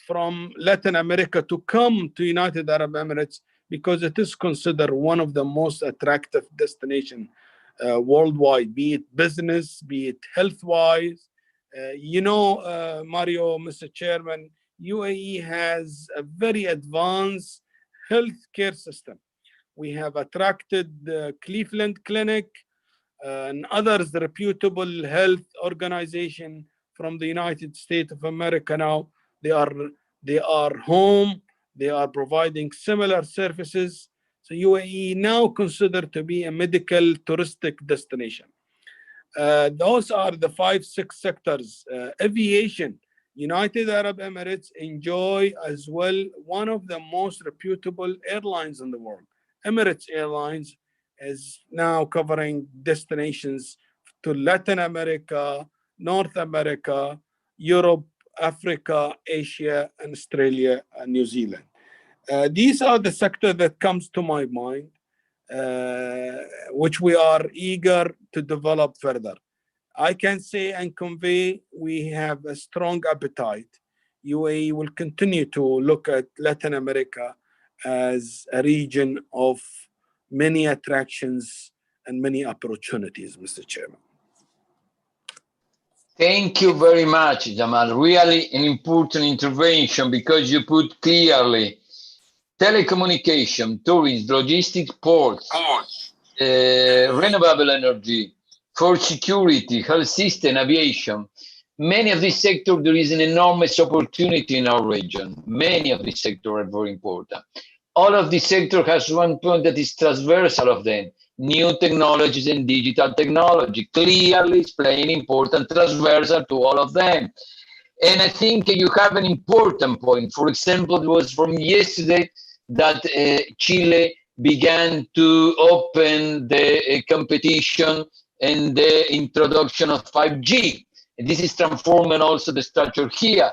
from Latin America to come to United Arab Emirates, because it is considered one of the most attractive destinations worldwide, be it business, be it health-wise. Mario, Mr. Chairman, UAE has a very advanced healthcare system. We have attracted the Cleveland Clinic and others reputable health organization from the United States of America. Now they are home. They are providing similar services. So UAE now considered to be a medical touristic destination. Those are the 5-6 sectors. Aviation, United Arab Emirates enjoy as well one of the most reputable airlines in the world. Emirates Airlines is now covering destinations to Latin America, North America, Europe, Africa, Asia, and Australia, and New Zealand. These are the sectors that comes to my mind, which we are eager to develop further. I can say and convey we have a strong appetite. UAE will continue to look at Latin America as a region of many attractions and many opportunities, Mr. Chairman. Thank you very much, Jamal. Really an important intervention, because you put clearly telecommunication, tourism, logistics, ports, renewable energy, for security, health system, aviation. Many of these sectors, there is an enormous opportunity in our region. Many of these sectors are very important. All of these sectors has one point that is transversal of them: new technologies and digital technology. Clearly, it's playing important transversal to all of them. And I think you have an important point. For example, it was from yesterday that Chile began to open the competition and the introduction of 5G. This is transforming also the structure here.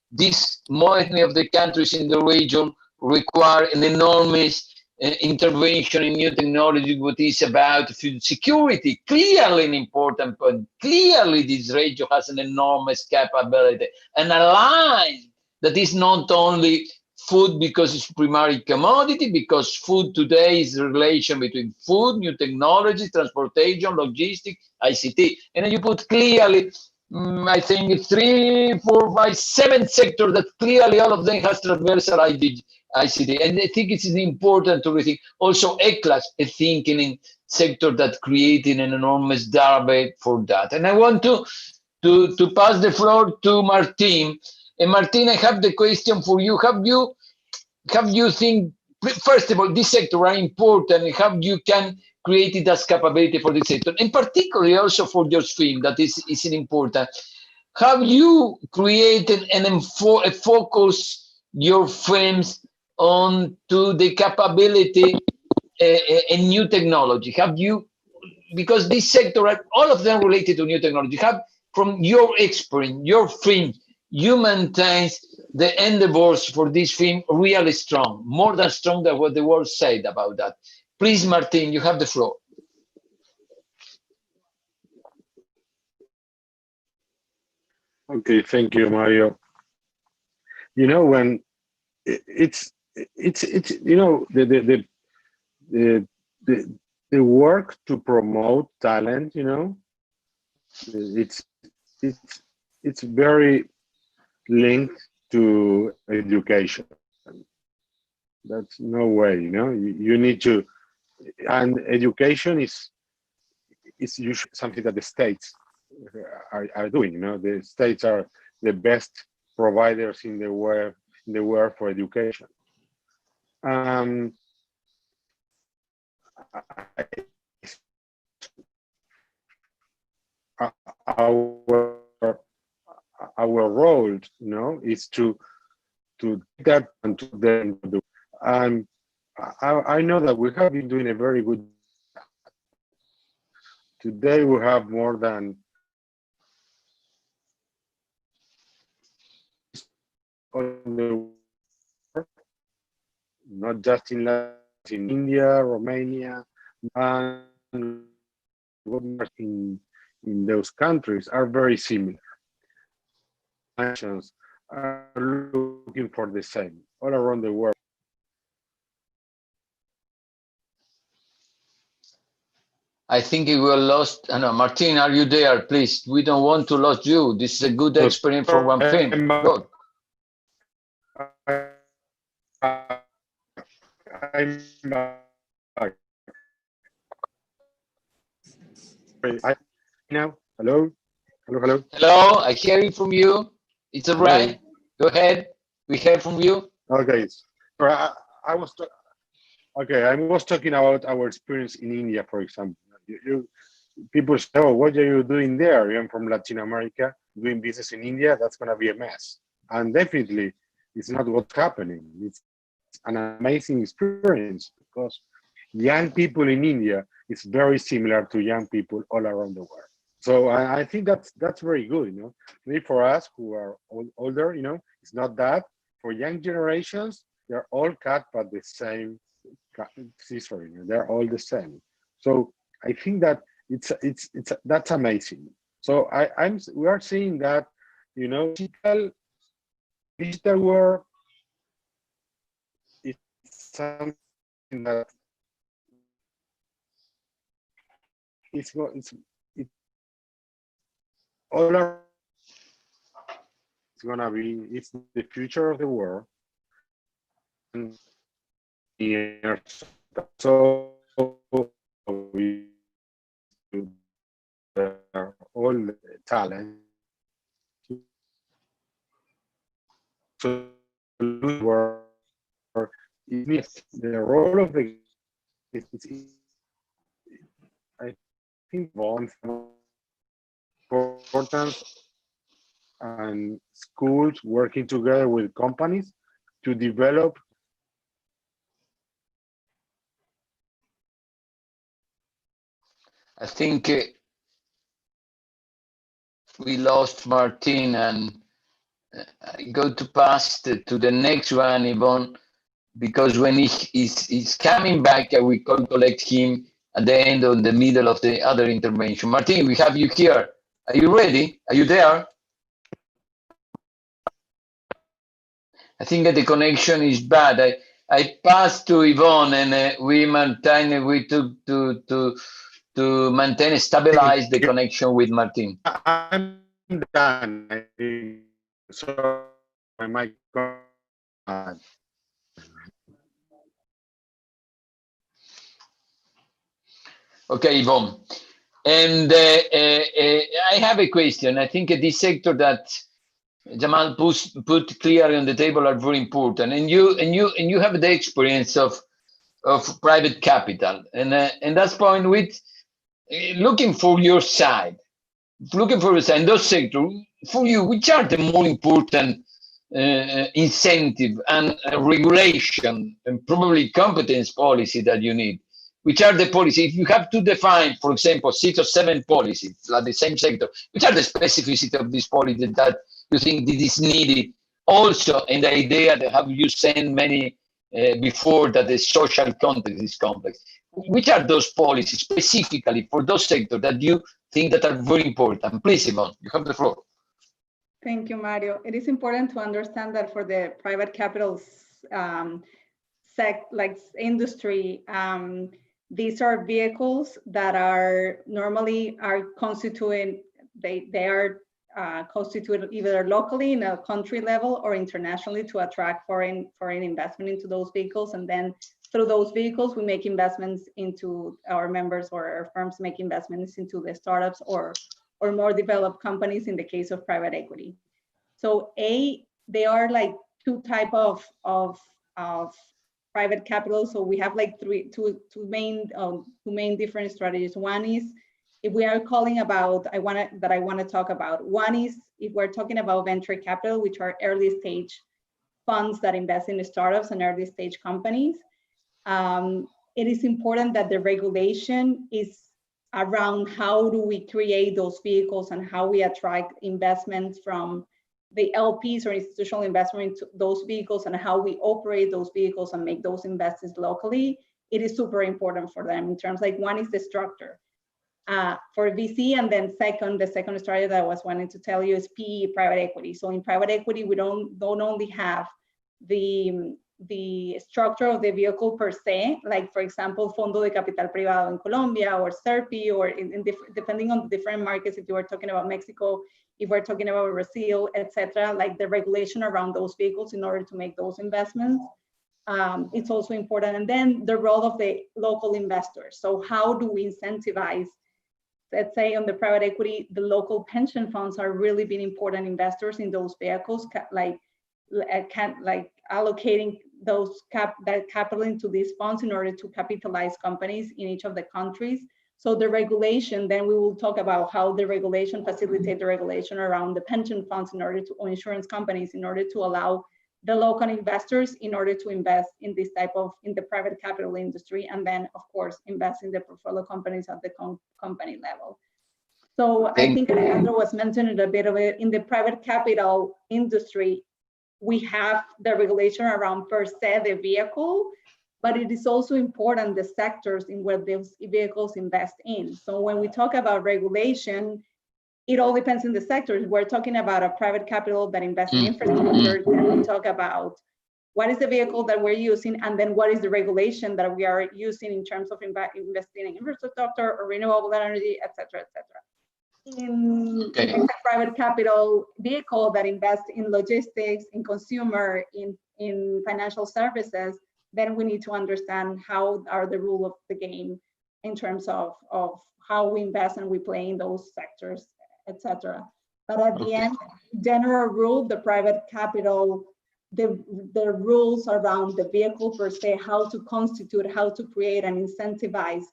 This, many of the countries in the region require an enormous intervention in new technology, what is about food security. Clearly an important point. Clearly this region has an enormous capability, and a line that is not only food because it's primary commodity, because food today is the relation between food, new technology, transportation, logistics, ICT. And then you put clearly, I think 3, 4, 5, 7 sectors that clearly all of them has transversal ICT. And I think it's important to rethink. Also ECLAS, a thinking sector that creating an enormous database for that. And I want to pass the floor to Martin. And Martin, I have the question for you. Have you think, first of all, this sector are important, and how you can create it as capability for this sector, and particularly also for your film, that is important. Have you created and focus your films on to the capability and new technology? Have you, because this sector, all of them related to new technology, have, from your experience, your film, you maintain the endeavors for this film really strong, more than strong than what the world said about that. Please, Martin, you have the floor. Okay, thank you, Mario. You know, when it's you know, the work to promote talent, you know, it's it's very linked to education. That's no way, you know. You need to, and education is usually something that the states are doing. You know, the states are the best providers in the world for education. Our role, you know, is to that and to then do. And I know that we have been doing a very good. Today we have more than on the world, not just in India, Romania, and in those countries are very similar. Nations are looking for the same all around the world. I think we were lost. No, Martin, are you there? Please, we don't want to lose you. This is a good experience for one thing. Good. I'm back. Now, hello. Hello, I hear it from you. It's all right. Go ahead. We hear from you. Okay. I was talking about our experience in India, for example. People say, "Oh, what are you doing there? You're from Latin America, doing business in India. That's going to be a mess." And definitely, it's not what's happening. It's an amazing experience because young people in India is very similar to young people all around the world. So I think that's very good. You know, maybe for us who are older, you know, it's not that. For young generations, they're all cut by the same scissor. You know, they're all the same. So I think that that's amazing. So we are seeing that, you know, digital world is something that it's all around. It's the future of the world. And so we all the talent. So the role of the I think one importance and schools working together with companies to develop. I think we lost Martin, and I go to pass to the next one, Yvonne, because when he's coming back, I will collect him at the end or the middle of the other intervention. Martin, we have you here. Are you ready? Are you there? I think that the connection is bad. I passed to Yvonne, and we maintain to maintain stabilize the connection with Martin. I'm done. I think so. My mic. Okay, Yvonne. And I have a question. I think this sector that Jamal put clearly on the table are very important. And you have the experience of private capital. And that's point with looking for your side, in those sectors, for you, which are the more important incentive and regulation and probably competence policy that you need? Which are the policies? If you have to define, for example, 6 or 7 policies like the same sector, which are the specificity of this policy that you think this is needed? Also, in the idea that have you said many before that the social context is complex. which are those policies specifically for those sectors that you think that are very important? Please, Yvonne, you have the floor. Thank you, Mario. It is important to understand that for the private capital industry, these are vehicles that are normally constituted. They are constituted either locally in a country level or internationally to attract foreign investment into those vehicles, and then through those vehicles we make investments into our members, or our firms make investments into the startups or more developed companies in the case of private equity. So they are like two type of private capital. So we have like two main different strategies. One is, if we are calling about, I want to talk about. One is if we're talking about venture capital, which are early stage funds that invest in startups and early stage companies. It is important that the regulation is around how do we create those vehicles and how we attract investments from the LPs or institutional investment into those vehicles, and how we operate those vehicles and make those investors locally. It is super important for them in terms, like, one is the structure for VC, and then the second strategy that I was wanting to tell you is PE, private equity. So in private equity, we don't only have the structure of the vehicle per se, like for example, Fondo de Capital Privado in Colombia, or SERPI, or depending on the different markets, if you are talking about Mexico, if we're talking about Brazil, etc., like the regulation around those vehicles in order to make those investments. It's also important. And then the role of the local investors. So how do we incentivize, let's say on the private equity, the local pension funds are really being important investors in those vehicles, like allocating that capital into these funds in order to capitalize companies in each of the countries. So the regulation, then we will talk about how the regulation facilitates the regulation around the pension funds or insurance companies in order to allow the local investors in order to invest in this type of, in the private capital industry, and then of course invest in the portfolio companies at the company level. So I think Alejandro was mentioning a bit of it. In the private capital industry, we have the regulation around per se the vehicle, but it is also important the sectors in where those vehicles invest in. So when we talk about regulation, it all depends on the sectors. We're talking about a private capital that invests in infrastructure, then we talk about what is the vehicle that we're using, and then what is the regulation that we are using in terms of investing in infrastructure or renewable energy, et cetera, et cetera. In a private capital vehicle that invests in logistics, in consumer, in financial services, then we need to understand how are the rules of the game in terms of how we invest and we play in those sectors, etc. But at the end, general rule, the private capital, the rules around the vehicle per se, how to constitute, how to create and incentivize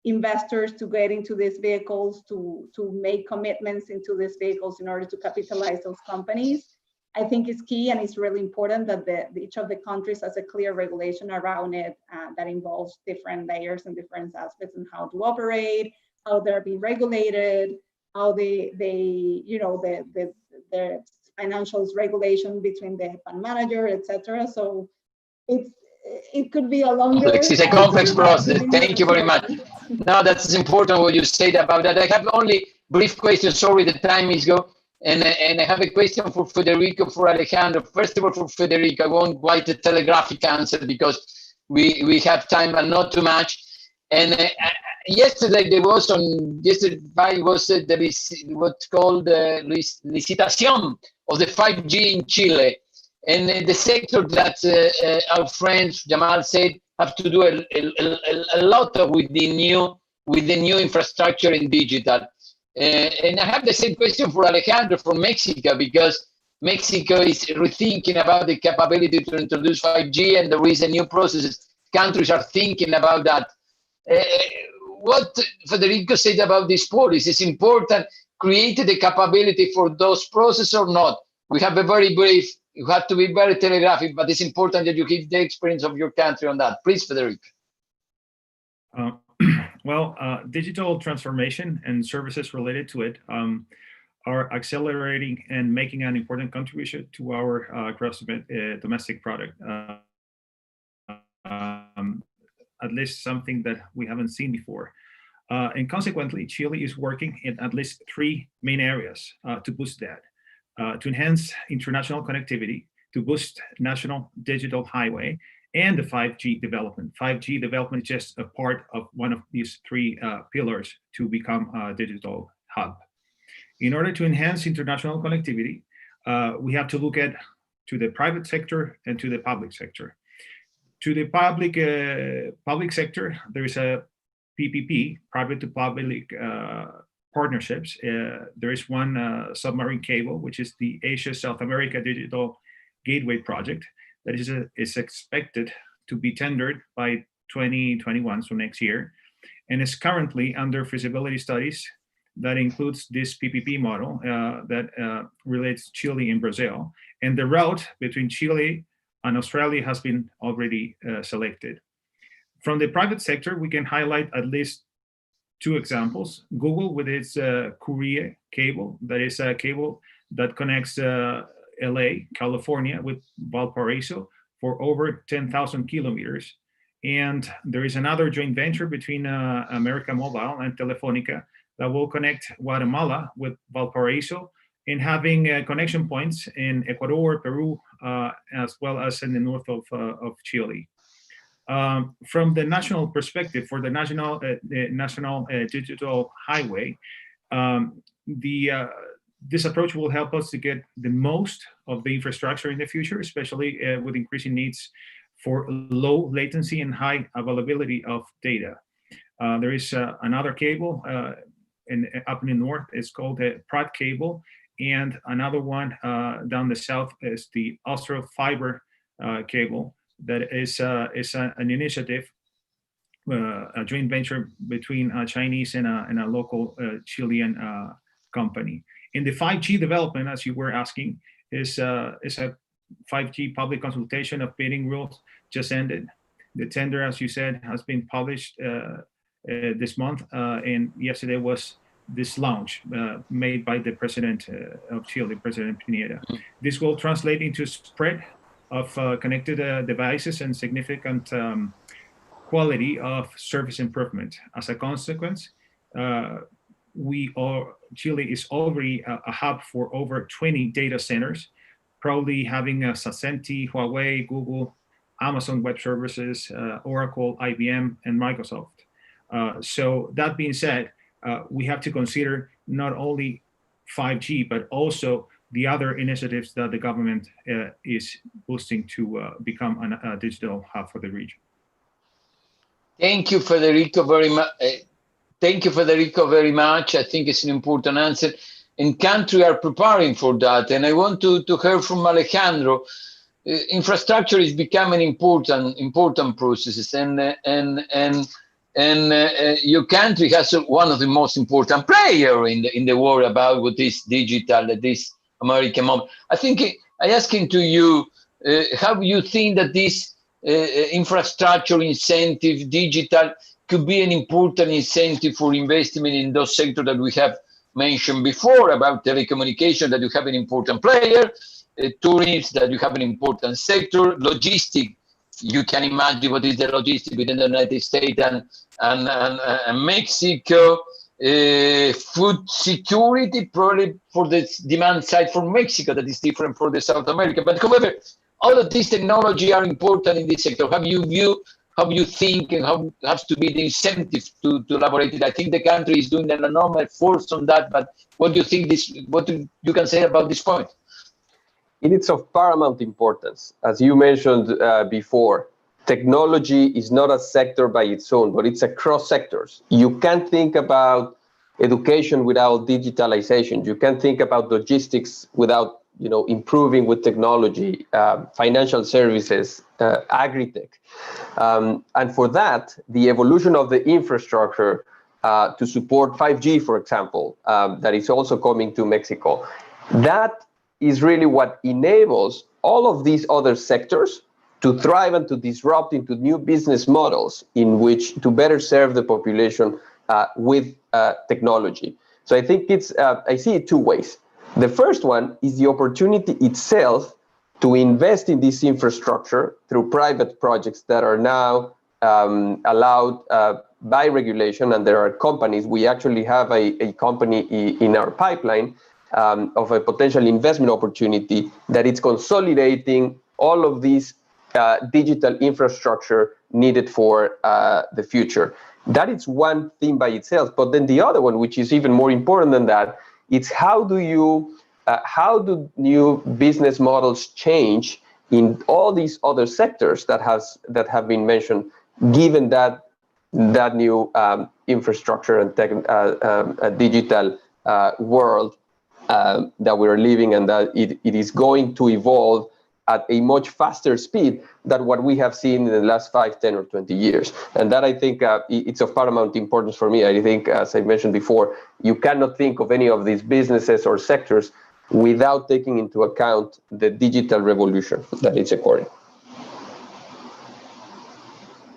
investors to get into these vehicles, to make commitments into these vehicles in order to capitalize those companies, I think is key, and it's really important that each of the countries has a clear regulation around it that involves different layers and different aspects and how to operate, how they're being regulated, how the financials regulation between the fund manager, etc. So it could be a longer. It's a complex process. Thank you very much. No, that's important what you said about that. I have only brief questions. Sorry, the time is go. And I have a question for Federico, for Alejandro. First of all, for Federico, I want quite a telegraphic answer because we have time, but not too much. And yesterday what's called licitación of the 5G in Chile. And the sector that our friend Jamal said have to do a lot with the new infrastructure in digital. And I have the same question for Alejandro from Mexico, because Mexico is rethinking about the capability to introduce 5G, and there is a new processes. Countries are thinking about that. What Federico said about this policy is important. Create the capability for those processes or not? We have a very brief. You have to be very telegraphic, but it's important that you give the experience of your country on that. Please, Federico. Well, digital transformation and services related to it are accelerating and making an important contribution to our gross domestic product. at least something that we haven't seen before. And consequently, Chile is working in at least 3 main areas to boost that, to enhance international connectivity, to boost national digital highway, and the 5G development. 5G development is just a part of one of these 3 pillars to become a digital hub. In order to enhance international connectivity, we have to look to the private sector and to the public sector. To the public sector, there is a PPP, private to public partnerships. There is one submarine cable, which is the Asia-South America Digital Gateway Project, that is expected to be tendered by 2021, so next year, and is currently under feasibility studies that includes this PPP model that relates Chile and Brazil. And the route between Chile and Australia has been already selected. From the private sector, we can highlight at least 2 examples. Google with its Courier cable, that is a cable that connects LA, California with Valparaiso for over 10,000 kilometers. And there is another joint venture between América Móvil and Telefónica that will connect Guatemala with Valparaiso and having connection points in Ecuador, Peru, as well as in the north of Chile. From the national perspective, for the national digital highway, this approach will help us to get the most of the infrastructure in the future, especially with increasing needs for low latency and high availability of data. There is another cable up in the north. It's called the Prat cable, and another one down the south is the Austral Fiber cable. That is an initiative, a joint venture between a Chinese and a local Chilean company. In the 5G development, as you were asking, is a 5G public consultation of bidding rules just ended. The tender, as you said, has been published this month, and yesterday was this launch made by the president of Chile, President Piñera. This will translate into spread of connected devices and significant quality of service improvement. As a consequence, Chile is already a hub for over 20 data centers, probably having Sacenti, Huawei, Google, Amazon Web Services, Oracle, IBM, and Microsoft. So that being said, we have to consider not only 5G, but also the other initiatives that the government is boosting to become a digital hub for the region. Thank you, Federico, very much. Thank you, Federico, very much. I think it's an important answer. And countries are preparing for that. And I want to hear from Alejandro. Infrastructure is becoming important processes, and your country has one of the most important players in the world about what is digital, this American moment. I think I asking to you, how you think that this infrastructure incentive, digital, could be an important incentive for investment in those sectors that we have mentioned before, about telecommunication, that you have an important player, tourism, that you have an important sector, logistics. You can imagine what is the logistics between the United States and Mexico. Food security, probably for the demand side for Mexico, that is different for the South America. But however, all of these technology are important in this sector. How you think, and how has to be the incentive to elaborate it? I think the country is doing an enormous effort on that. But what do you think? You can say about this point? It is of paramount importance. As you mentioned before, technology is not a sector by its own, but it's across sectors. You can't think about education without digitalization. You can't think about logistics without improving with technology, financial services, agri-tech. And for that, the evolution of the infrastructure to support 5G, for example, that is also coming to Mexico, that is really what enables all of these other sectors to thrive and to disrupt into new business models in which to better serve the population with technology. So I think I see it 2 ways. The first one is the opportunity itself to invest in this infrastructure through private projects that are now allowed by regulation, and there are companies. We actually have a company in our pipeline of a potential investment opportunity that it's consolidating all of these digital infrastructure needed for the future. That is one thing by itself. But then the other one, which is even more important than that, it's how do new business models change in all these other sectors that have been mentioned, given that new infrastructure and digital world that we're living, and that it is going to evolve at a much faster speed than what we have seen in the last 5, 10, or 20 years. And that, I think, it's of paramount importance for me. I think, as I mentioned before, you cannot think of any of these businesses or sectors without taking into account the digital revolution that it's occurring.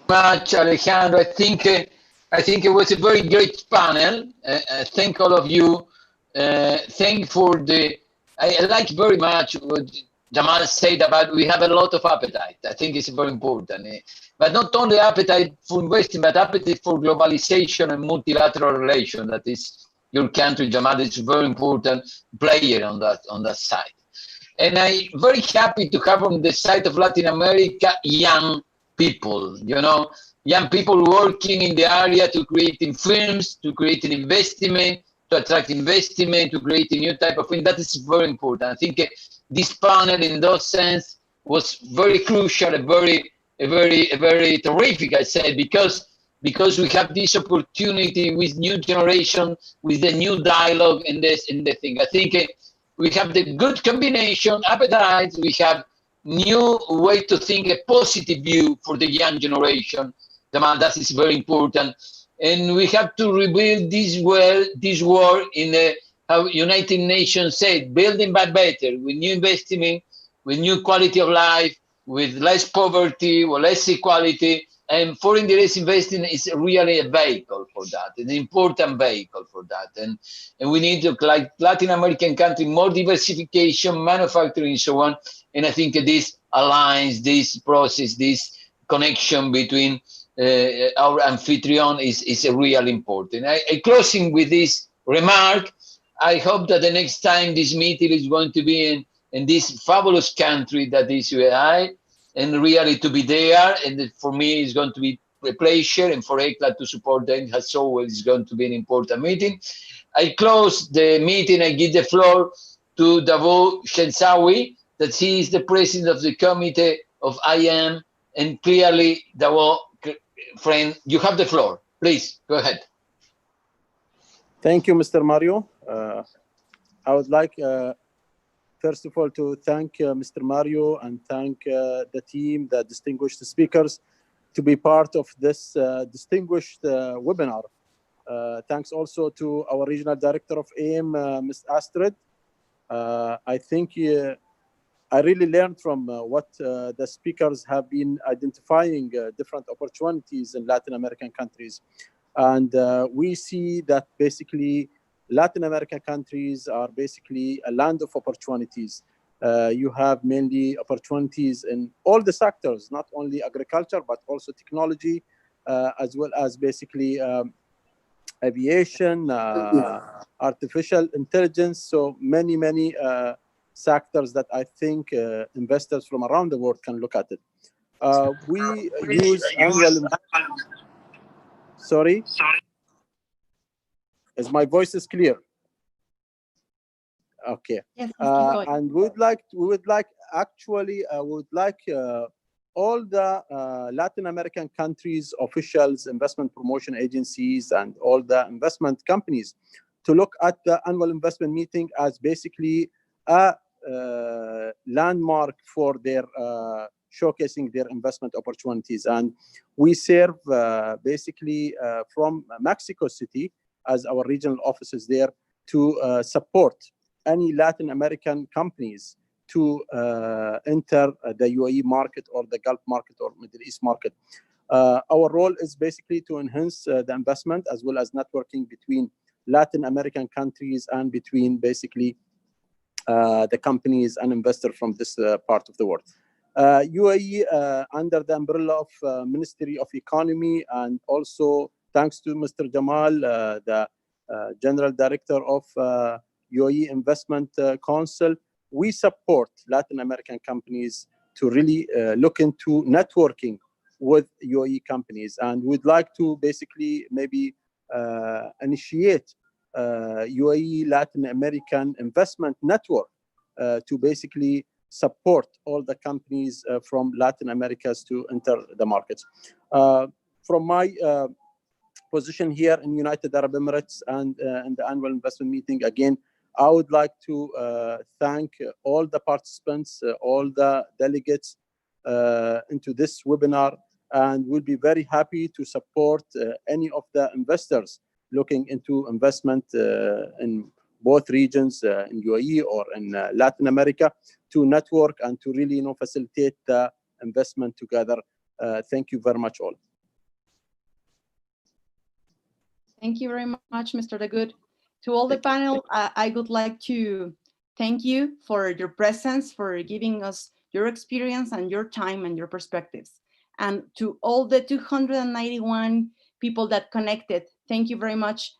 Much, Alejandro. I think it was a very great panel. Thank all of you. Thank for the. I like very much what Jamal said about we have a lot of appetite. I think it's very important. But not only appetite for investing, but appetite for globalization and multilateral relations. That is your country, Jamal, is a very important player on that side. And I'm very happy to have on the side of Latin America young people, young people working in the area to creating firms, to create an investment, to attract investment, to create a new type of thing. That is very important. I think this panel, in that sense, was very crucial, very terrific, I said, because we have this opportunity with new generation, with the new dialogue in the thing. I think we have the good combination, appetite, we have new way to think, a positive view for the young generation. That is very important. And we have to rebuild this world in how United Nations said, building back better, with new investment, with new quality of life, with less poverty, with less equality. And foreign direct investing is really a vehicle for that, an important vehicle for that. And we need, like Latin American country, more diversification, manufacturing, and so on. And I think this alliance, this process, this connection between our amphitryon is really important. Closing with this remark, I hope that the next time this meeting is going to be in this fabulous country that is UAE, and really to be there. And for me, it's going to be a pleasure, and for ECLA to support them, as always, is going to be an important meeting. I close the meeting. I give the floor to Davao Shensawi, that he is the president of the committee of IM. And clearly, Davao, friend, you have the floor. Please, go ahead. Thank you, Mr. Mario. I would like, first of all, to thank Mr. Mario and thank the team, the distinguished speakers, to be part of this distinguished webinar. Thanks also to our regional director of AIM, Ms. Astrid. I think I really learned from what the speakers have been identifying different opportunities in Latin American countries. And we see that basically Latin American countries are basically a land of opportunities. You have mainly opportunities in all the sectors, not only agriculture, but also technology, as well as basically aviation, artificial intelligence. So many sectors that I think investors from around the world can look at it. We use annual... Sorry? Is my voice is clear? Okay. Yes, and we would like all the Latin American countries, officials, investment promotion agencies, and all the investment companies to look at the annual investment meeting as basically a landmark for their showcasing their investment opportunities. And we serve basically from Mexico City as our regional offices there to support any Latin American companies to enter the UAE market or the Gulf market or Middle East market. Our role is basically to enhance the investment as well as networking between Latin American countries and between basically the companies and investors from this part of the world. UAE, under the umbrella of Ministry of Economy, and also thanks to Mr. Jamal, the General Director of UAE Investment Council, we support Latin American companies to really look into networking with UAE companies. And we'd like to basically maybe initiate UAE Latin American investment network to basically support all the companies from Latin Americas to enter the markets. From my position here in United Arab Emirates and in the annual investment meeting, again, I would like to thank all the participants, all the delegates into this webinar, and we'll be very happy to support any of the investors looking into investment in both regions, in UAE or in Latin America, to network and to really facilitate the investment together. Thank you very much all. Thank you very much, Mr. Dagood. To all the panel, I would like to thank you for your presence, for giving us your experience and your time and your perspectives. And to all the 291 people that connected, thank you very much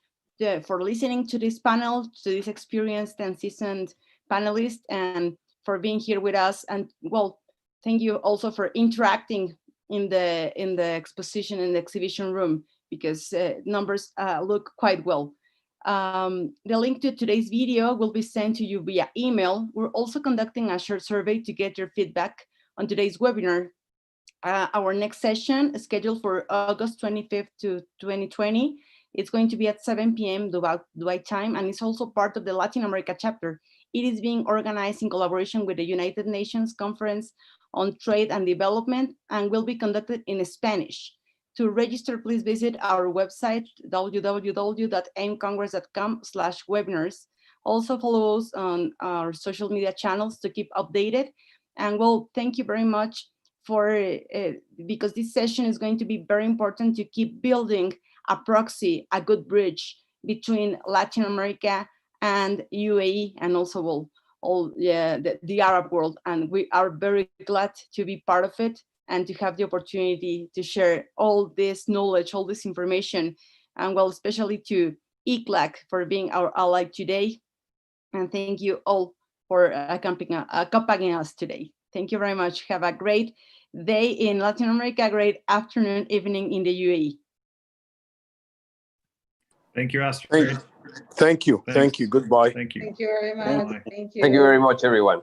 for listening to this panel, to this experienced and seasoned panelists, and for being here with us. And well, thank you also for interacting in the exposition, in the exhibition room, because numbers look quite well. The link to today's video will be sent to you via email. We're also conducting a short survey to get your feedback on today's webinar. Our next session is scheduled for August 25th to 2020. It's going to be at 7 p.m. Dubai time, and it's also part of the Latin America chapter. It is being organized in collaboration with the United Nations Conference on Trade and Development, and will be conducted in Spanish. To register, please visit our website, www.aimcongress.com/webinars. Also follow us on our social media channels to keep updated. And well, thank you very much because this session is going to be very important to keep building a proxy, a good bridge between Latin America and UAE, and also the Arab world. And we are very glad to be part of it and to have the opportunity to share all this knowledge, all this information, and well, especially to ICLAC for being our ally today. And thank you all for accompanying us today. Thank you very much. Have a great day in Latin America, great afternoon, evening in the UAE. Thank you, Astrid. Thank you. Thanks. Thank you. Goodbye. Thank you. Thank you very much. Bye. Thank you. Thank you very much, everyone.